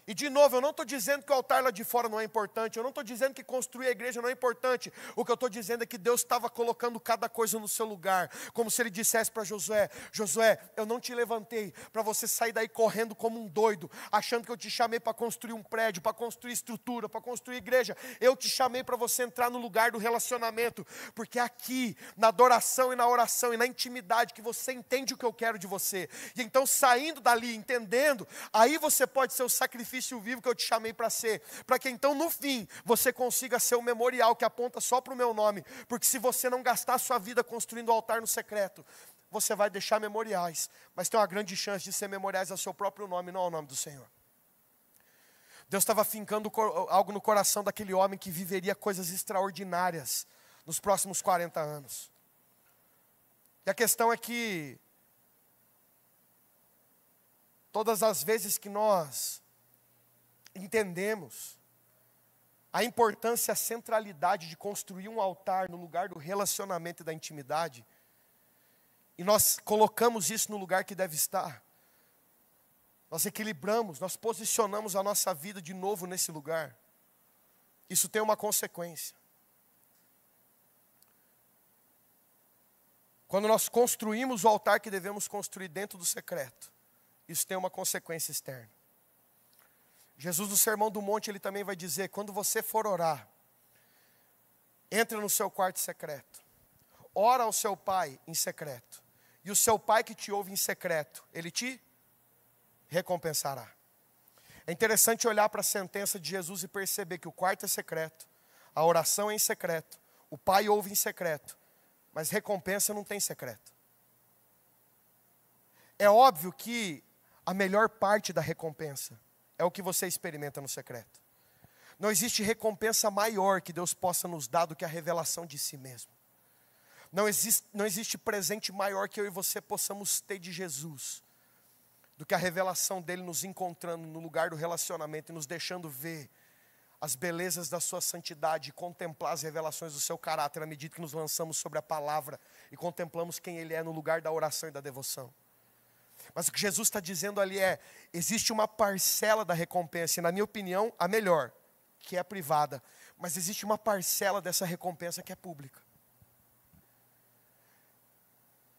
E de novo, eu não estou dizendo que o altar lá de fora não é importante, eu não estou dizendo que construir a igreja não é importante. O que eu estou dizendo é que Deus estava colocando cada coisa no seu lugar, como se Ele dissesse para Josué: Josué, eu não te levantei para você sair daí correndo como um doido, achando que eu te chamei para construir um prédio, para construir estrutura, para construir igreja. Eu te chamei para você entrar no lugar do relacionamento, porque é aqui, na adoração e na oração e na intimidade, que você entende o que eu quero de você. E então, saindo dali, entendendo, aí você pode ser o sacrifício sacrifício vivo que eu te chamei para ser, para que então no fim você consiga ser um memorial que aponta só para o meu nome, porque se você não gastar a sua vida construindo um altar no secreto, você vai deixar memoriais, mas tem uma grande chance de ser memoriais ao seu próprio nome, não ao nome do Senhor. Deus estava fincando algo no coração daquele homem que viveria coisas extraordinárias nos próximos 40 anos. E a questão é que todas as vezes que nós entendemos a importância, a centralidade de construir um altar no lugar do relacionamento e da intimidade, e nós colocamos isso no lugar que deve estar, nós equilibramos, nós posicionamos a nossa vida de novo nesse lugar, isso tem uma consequência. Quando nós construímos o altar que devemos construir dentro do secreto, isso tem uma consequência externa. Jesus no Sermão do Monte, ele também vai dizer, quando você for orar, entra no seu quarto secreto, ora ao seu pai em secreto, e o seu pai que te ouve em secreto, ele te recompensará. É interessante olhar para a sentença de Jesus e perceber que o quarto é secreto, a oração é em secreto, o pai ouve em secreto, mas recompensa não tem secreto. É óbvio que a melhor parte da recompensa é o que você experimenta no secreto. Não existe recompensa maior que Deus possa nos dar do que a revelação de si mesmo. Não existe presente maior que eu e você possamos ter de Jesus do que a revelação dele nos encontrando no lugar do relacionamento e nos deixando ver as belezas da sua santidade e contemplar as revelações do seu caráter à medida que nos lançamos sobre a palavra e contemplamos quem ele é no lugar da oração e da devoção. Mas o que Jesus está dizendo ali é, existe uma parcela da recompensa, e na minha opinião, a melhor, que é privada, mas existe uma parcela dessa recompensa que é pública.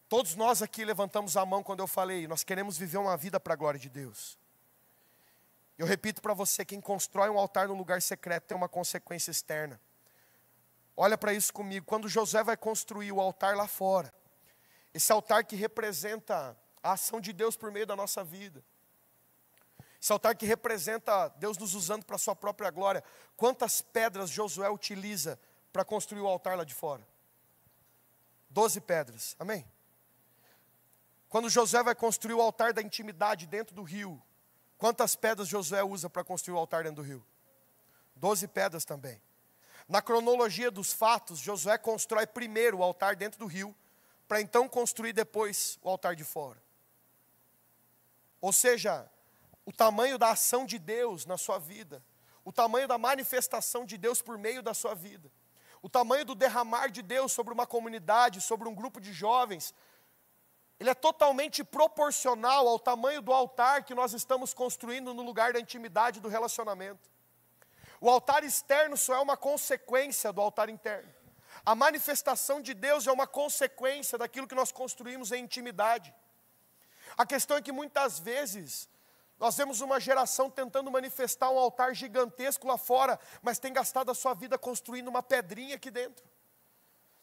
Todos nós aqui levantamos a mão quando eu falei, nós queremos viver uma vida para a glória de Deus. Eu repito para você, quem constrói um altar no lugar secreto tem uma consequência externa. Olha para isso comigo, quando Josué vai construir o altar lá fora, esse altar que representa a ação de Deus por meio da nossa vida, esse altar que representa Deus nos usando para a sua própria glória, quantas pedras Josué utiliza para construir o altar lá de fora? 12 pedras, amém? Quando Josué vai construir o altar da intimidade dentro do rio, quantas pedras Josué usa para construir o altar dentro do rio? 12 pedras também. Na cronologia dos fatos, Josué constrói primeiro o altar dentro do rio, para então construir depois o altar de fora. Ou seja, o tamanho da ação de Deus na sua vida, o tamanho da manifestação de Deus por meio da sua vida, o tamanho do derramar de Deus sobre uma comunidade, sobre um grupo de jovens, ele é totalmente proporcional ao tamanho do altar que nós estamos construindo no lugar da intimidade do relacionamento. O altar externo só é uma consequência do altar interno. A manifestação de Deus é uma consequência daquilo que nós construímos em intimidade. A questão é que muitas vezes nós vemos uma geração tentando manifestar um altar gigantesco lá fora, mas tem gastado a sua vida construindo uma pedrinha aqui dentro.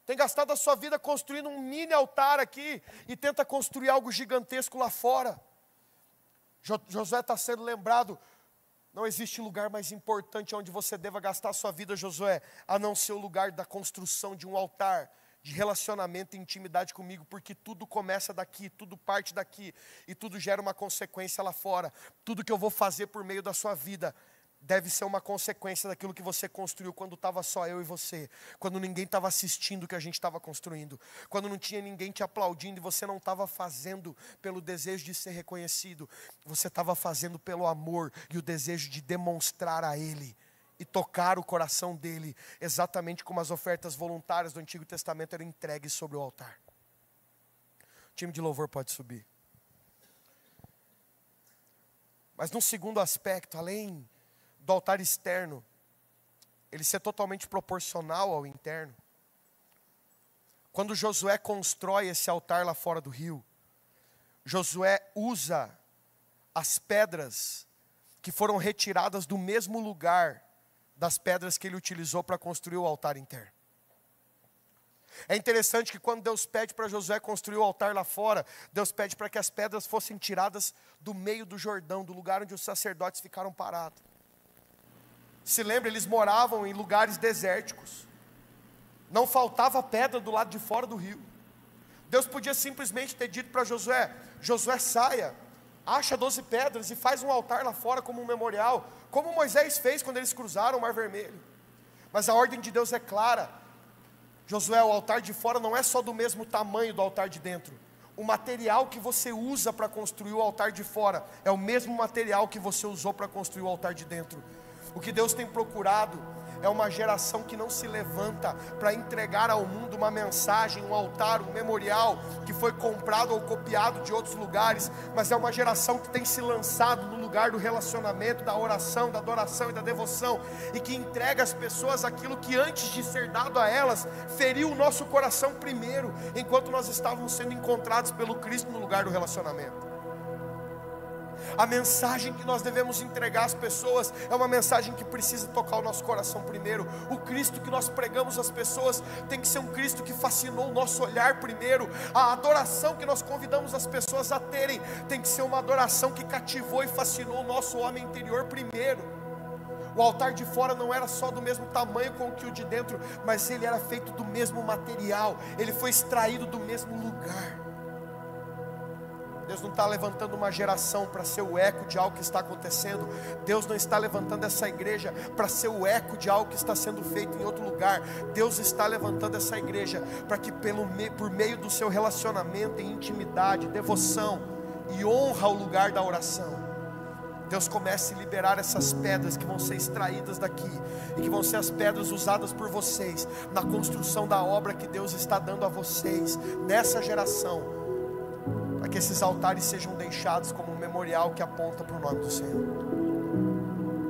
Tem gastado a sua vida construindo um mini altar aqui e tenta construir algo gigantesco lá fora. Josué está sendo lembrado, não existe lugar mais importante onde você deva gastar a sua vida, Josué, a não ser o lugar da construção de um altar, de relacionamento e intimidade comigo, porque tudo começa daqui, tudo parte daqui, e tudo gera uma consequência lá fora. Tudo que eu vou fazer por meio da sua vida deve ser uma consequência daquilo que você construiu quando estava só eu e você, quando ninguém estava assistindo o que a gente estava construindo, quando não tinha ninguém te aplaudindo e você não estava fazendo pelo desejo de ser reconhecido, você estava fazendo pelo amor e o desejo de demonstrar a Ele e tocar o coração dele, exatamente como as ofertas voluntárias do Antigo Testamento eram entregues sobre o altar. O time de louvor pode subir. Mas num segundo aspecto, além do altar externo, ele ser totalmente proporcional ao interno, quando Josué constrói esse altar lá fora do rio, Josué usa as pedras que foram retiradas do mesmo lugar das pedras que ele utilizou para construir o altar interno. É interessante que quando Deus pede para Josué construir o altar lá fora, Deus pede para que as pedras fossem tiradas do meio do Jordão, do lugar onde os sacerdotes ficaram parados. Se lembra, eles moravam em lugares desérticos. Não faltava pedra do lado de fora do rio. Deus podia simplesmente ter dito para Josué: Josué, saia, acha 12 pedras e faz um altar lá fora como um memorial, como Moisés fez quando eles cruzaram o Mar Vermelho. Mas a ordem de Deus é clara. Josué, o altar de fora não é só do mesmo tamanho do altar de dentro. O material que você usa para construir o altar de fora é o mesmo material que você usou para construir o altar de dentro. O que Deus tem procurado é uma geração que não se levanta para entregar ao mundo uma mensagem, um altar, um memorial que foi comprado ou copiado de outros lugares, mas é uma geração que tem se lançado no lugar do relacionamento, da oração, da adoração e da devoção, e que entrega às pessoas aquilo que antes de ser dado a elas, feriu o nosso coração primeiro, enquanto nós estávamos sendo encontrados pelo Cristo no lugar do relacionamento. A mensagem que nós devemos entregar às pessoas é uma mensagem que precisa tocar o nosso coração primeiro. O Cristo que nós pregamos às pessoas tem que ser um Cristo que fascinou o nosso olhar primeiro. A adoração que nós convidamos as pessoas a terem tem que ser uma adoração que cativou e fascinou o nosso homem interior primeiro. O altar de fora não era só do mesmo tamanho com que o de dentro, mas ele era feito do mesmo material, ele foi extraído do mesmo lugar. Deus não está levantando uma geração para ser o eco de algo que está acontecendo. Deus não está levantando essa igreja para ser o eco de algo que está sendo feito em outro lugar. Deus está levantando essa igreja para que por meio do seu relacionamento em intimidade, devoção e honra ao lugar da oração, Deus comece a liberar essas pedras que vão ser extraídas daqui e que vão ser as pedras usadas por vocês na construção da obra que Deus está dando a vocês nessa geração, para que esses altares sejam deixados como um memorial que aponta para o nome do Senhor.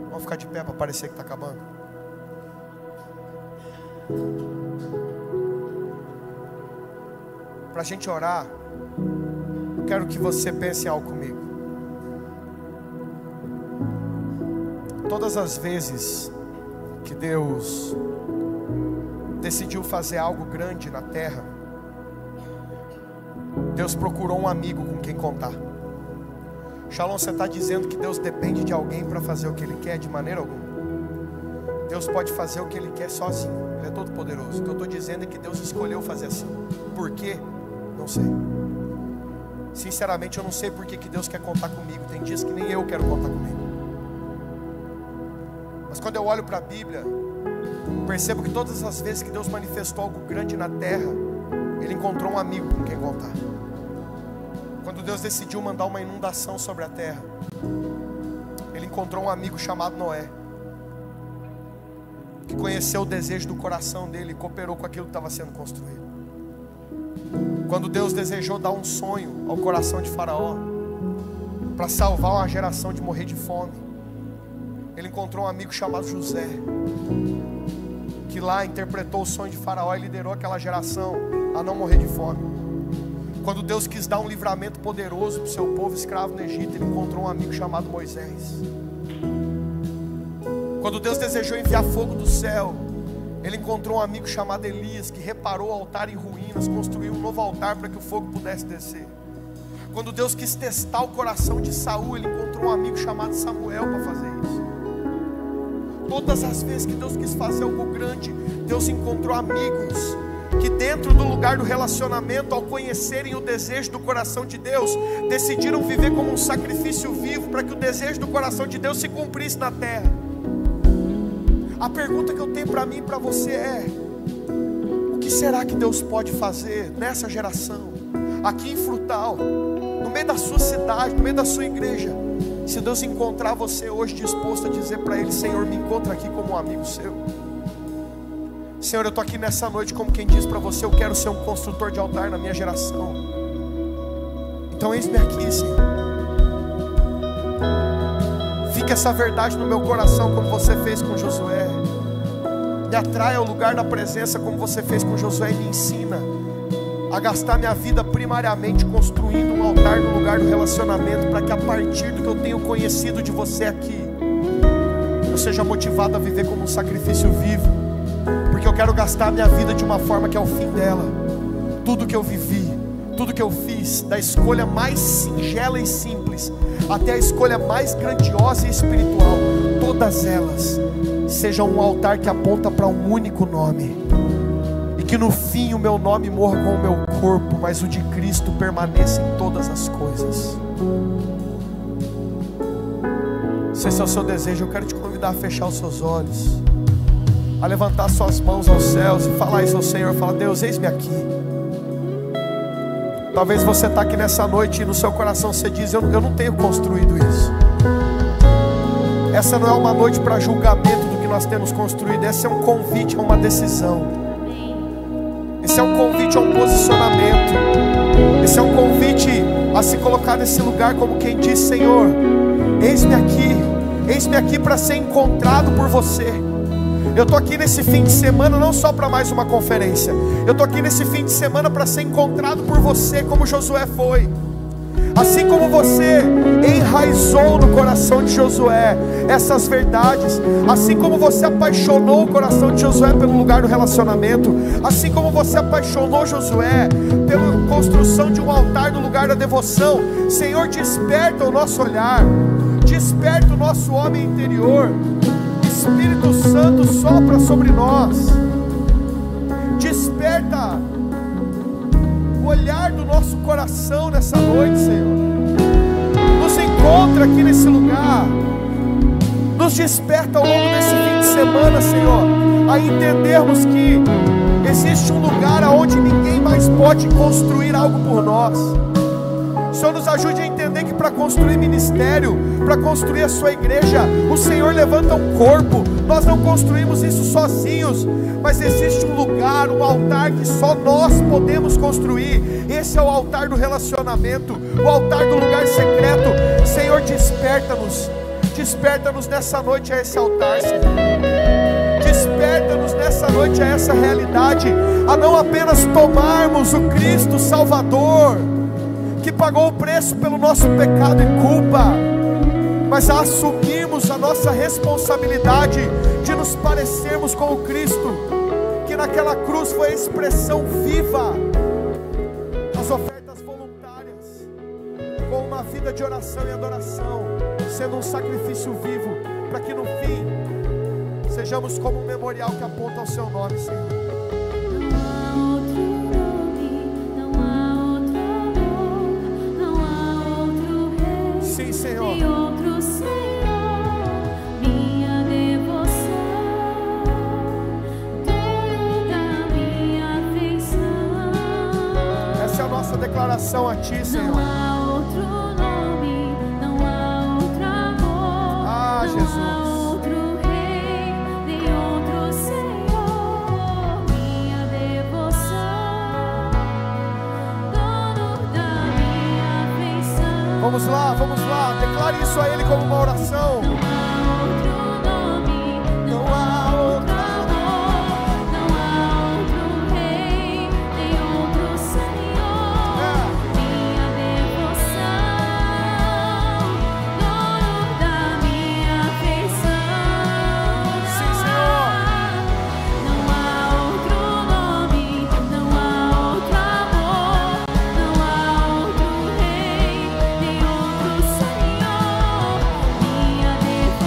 Vamos ficar de pé para parecer que está acabando. Para a gente orar, eu quero que você pense em algo comigo. Todas as vezes que Deus decidiu fazer algo grande na terra, Deus procurou um amigo com quem contar. Shalom, você está dizendo que Deus depende de alguém para fazer o que Ele quer? De maneira alguma. Deus pode fazer o que Ele quer sozinho. Ele é todo poderoso. O que eu estou dizendo é que Deus escolheu fazer assim. Por quê? Não sei. Sinceramente eu não sei por que Deus quer contar comigo. Tem dias que nem eu quero contar comigo. Mas quando eu olho para a Bíblia, percebo que todas as vezes que Deus manifestou algo grande na terra, Ele encontrou um amigo com quem contar. Quando Deus decidiu mandar uma inundação sobre a terra, Ele encontrou um amigo chamado Noé, que conheceu o desejo do coração dele e cooperou com aquilo que estava sendo construído. Quando Deus desejou dar um sonho ao coração de Faraó, para salvar uma geração de morrer de fome, Ele encontrou um amigo chamado José, que lá interpretou o sonho de Faraó e liderou aquela geração a não morrer de fome. Quando Deus quis dar um livramento poderoso para o seu povo escravo no Egito, Ele encontrou um amigo chamado Moisés. Quando Deus desejou enviar fogo do céu, Ele encontrou um amigo chamado Elias, que reparou o altar em ruínas, construiu um novo altar para que o fogo pudesse descer. Quando Deus quis testar o coração de Saul, Ele encontrou um amigo chamado Samuel para fazer isso. Todas as vezes que Deus quis fazer algo grande, Deus encontrou amigos que dentro do lugar do relacionamento, ao conhecerem o desejo do coração de Deus, decidiram viver como um sacrifício vivo para que o desejo do coração de Deus se cumprisse na terra. A pergunta que eu tenho para mim e para você é: o que será que Deus pode fazer nessa geração, aqui em Frutal, no meio da sua cidade, no meio da sua igreja, se Deus encontrar você hoje disposto a dizer para Ele: Senhor, me encontra aqui como um amigo seu. Senhor, eu estou aqui nessa noite como quem diz para você: eu quero ser um construtor de altar na minha geração. Então eis-me aqui, Senhor. Fique essa verdade no meu coração, como você fez com Josué. Me atrai ao lugar da presença, como você fez com Josué, e me ensina a gastar minha vida primariamente construindo um altar no lugar do relacionamento, para que a partir do que eu tenho conhecido de você aqui, eu seja motivado a viver como um sacrifício vivo, porque eu quero gastar a minha vida de uma forma que é o fim dela. Tudo que eu vivi, tudo que eu fiz, da escolha mais singela e simples até a escolha mais grandiosa e espiritual, todas elas sejam um altar que aponta para um único nome, e que no fim o meu nome morra com o meu corpo, mas o de Cristo permaneça em todas as coisas. Se esse é o seu desejo, eu quero te convidar a fechar os seus olhos, a levantar suas mãos aos céus e falar isso ao Senhor. Fala: Deus, eis-me aqui. Talvez você está aqui nessa noite e no seu coração você diz: eu não tenho construído isso. Essa não é uma noite para julgamento do que nós temos construído. Esse é um convite a uma decisão. Esse é um convite a um posicionamento. Esse é um convite a se colocar nesse lugar como quem diz: Senhor, eis-me aqui para ser encontrado por você. Eu estou aqui nesse fim de semana não só para mais uma conferência. Eu estou aqui nesse fim de semana para ser encontrado por você, como Josué foi. Assim como você enraizou no coração de Josué essas verdades, assim como você apaixonou o coração de Josué pelo lugar do relacionamento, assim como você apaixonou Josué pela construção de um altar no lugar da devoção, Senhor, desperta o nosso olhar, desperta o nosso homem interior. Espírito Santo, sopra sobre nós, desperta o olhar do nosso coração nessa noite, Senhor. Nos encontra aqui nesse lugar, nos desperta ao longo desse fim de semana, Senhor, a entendermos que existe um lugar aonde ninguém mais pode construir algo por nós. Senhor, nos ajude a entender que para construir ministério, para construir a sua igreja, o Senhor levanta um corpo. Nós não construímos isso sozinhos, mas existe um lugar, um altar que só nós podemos construir. Esse é o altar do relacionamento, o altar do lugar secreto. Senhor, desperta-nos nessa noite a esse altar, Senhor. Desperta-nos nessa noite a essa realidade, a não apenas tomarmos o Cristo Salvador, que pagou o preço pelo nosso pecado e culpa, mas a assumirmos a nossa responsabilidade de nos parecermos com o Cristo, que naquela cruz foi a expressão viva das ofertas voluntárias, com uma vida de oração e adoração, sendo um sacrifício vivo, para que no fim sejamos como um memorial que aponta ao seu nome, Senhor. Sim, Senhor. Tem outro Senhor, minha devoção, toda minha afeição. Essa é a nossa declaração a Ti, Senhor. Não há outro nome, não há outro amor, Ah, não Jesus. há outro rei, nem outro Senhor, minha devoção, dono da minha afeição. Vamos lá, declare isso a Ele como uma oração. Não há outro nome, Não há outro amor, não há outro rei, nem outro Senhor, minha devoção, dono da minha afeição. Sim, Senhor. Não há outro nome, não há outro amor, não há outro rei, nem outro Senhor, minha devoção,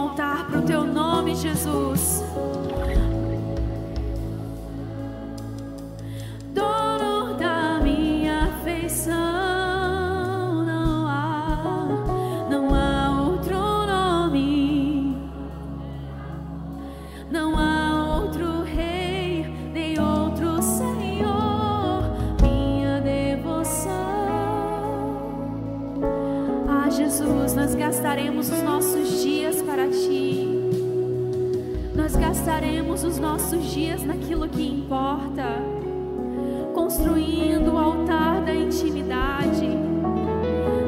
altar para o teu nome, Jesus. Dono da minha afeição, não há outro nome, não há outro rei, nem outro Senhor, minha devoção. Ah, Jesus, nós gastaremos os nossos dias para Ti. Nós gastaremos os nossos dias naquilo que importa, construindo o altar da intimidade.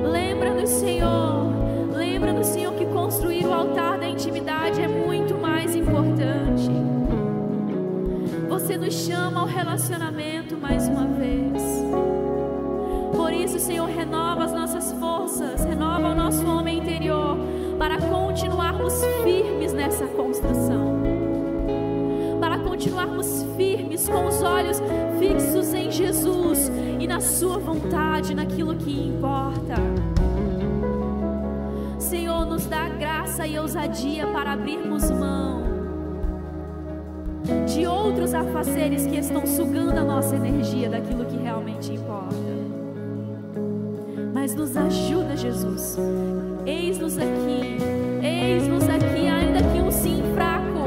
Lembra-nos, Senhor, que construir o altar da intimidade é muito mais importante. Você nos chama ao relacionamento mais uma vez. Por isso, Senhor, renova as nossas forças, renova o nosso homem interior, para continuarmos firmes nessa construção, para continuarmos firmes com os olhos fixos em Jesus e na sua vontade, naquilo que importa. Senhor, nos dá graça e ousadia para abrirmos mão de outros afazeres que estão sugando a nossa energia daquilo que realmente importa. Mas nos ajuda, Jesus. Eis-nos aqui, ainda que um sim fraco,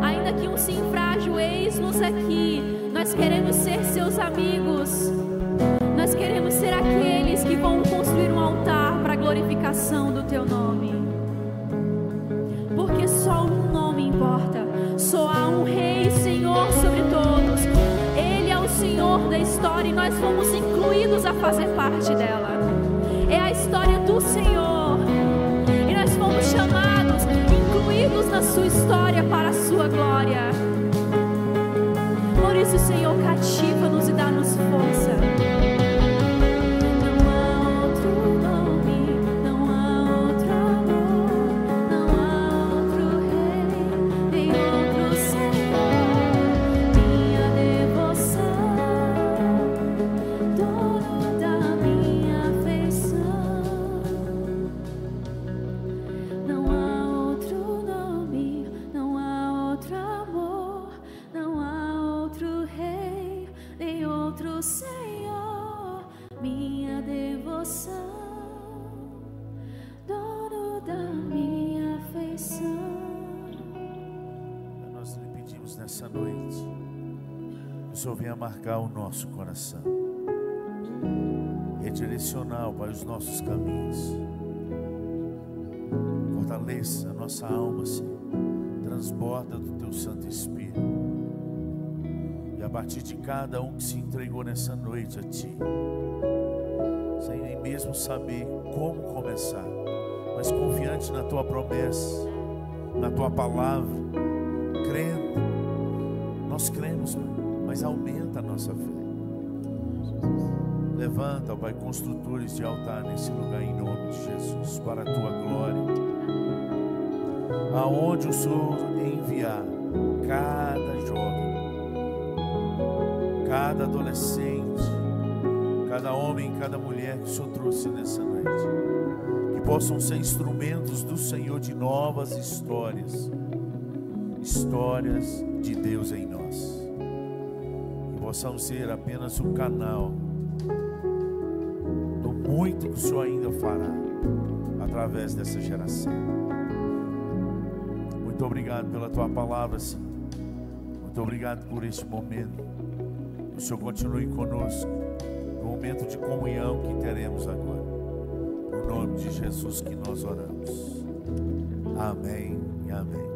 ainda que um sim frágil, eis-nos aqui. Nós queremos ser seus amigos, nós queremos ser aqueles que vão construir um altar para a glorificação do teu nome, porque só um nome importa, só há um Rei, Senhor sobre todos. Ele é o Senhor da história e nós fomos incluídos a fazer parte dela. É a história do Senhor e nós fomos chamados, incluídos na sua história para a sua glória. Por isso, Senhor, cativa-nos e dá-nos força. Não há outro nome, não há outro amor, não há outro rei, nem outro Senhor, minha devoção, dono da minha afeição. Não há outro nome, não há outro amor, não há outro rei, nem outro Senhor, minha devoção, dono da minha afeição. Nós lhe pedimos nessa noite que o Senhor venha marcar o nosso coração, redirecionar para os nossos caminhos, fortaleça a nossa alma, Senhor, transborda do Teu Santo Espírito, e a partir de cada um que se entregou nessa noite a Ti, sem nem mesmo saber como começar, mas confiante na Tua promessa, na Tua palavra, crendo, nós cremos, Pai, mas aumenta a nossa fé. Levanta, ó Pai, construtores de altar nesse lugar em nome de Jesus, para a Tua glória. Aonde o Senhor enviar cada jovem, cada adolescente, cada homem, cada mulher que o Senhor trouxe nessa noite, que possam ser instrumentos do Senhor de novas histórias, histórias de Deus em nós, que possamos ser apenas um canal do muito que o Senhor ainda fará através dessa geração. Muito obrigado pela Tua palavra, Senhor. Muito obrigado por este momento. O Senhor continue conosco no momento de comunhão que teremos agora. No nome de Jesus que nós oramos. Amém e amém.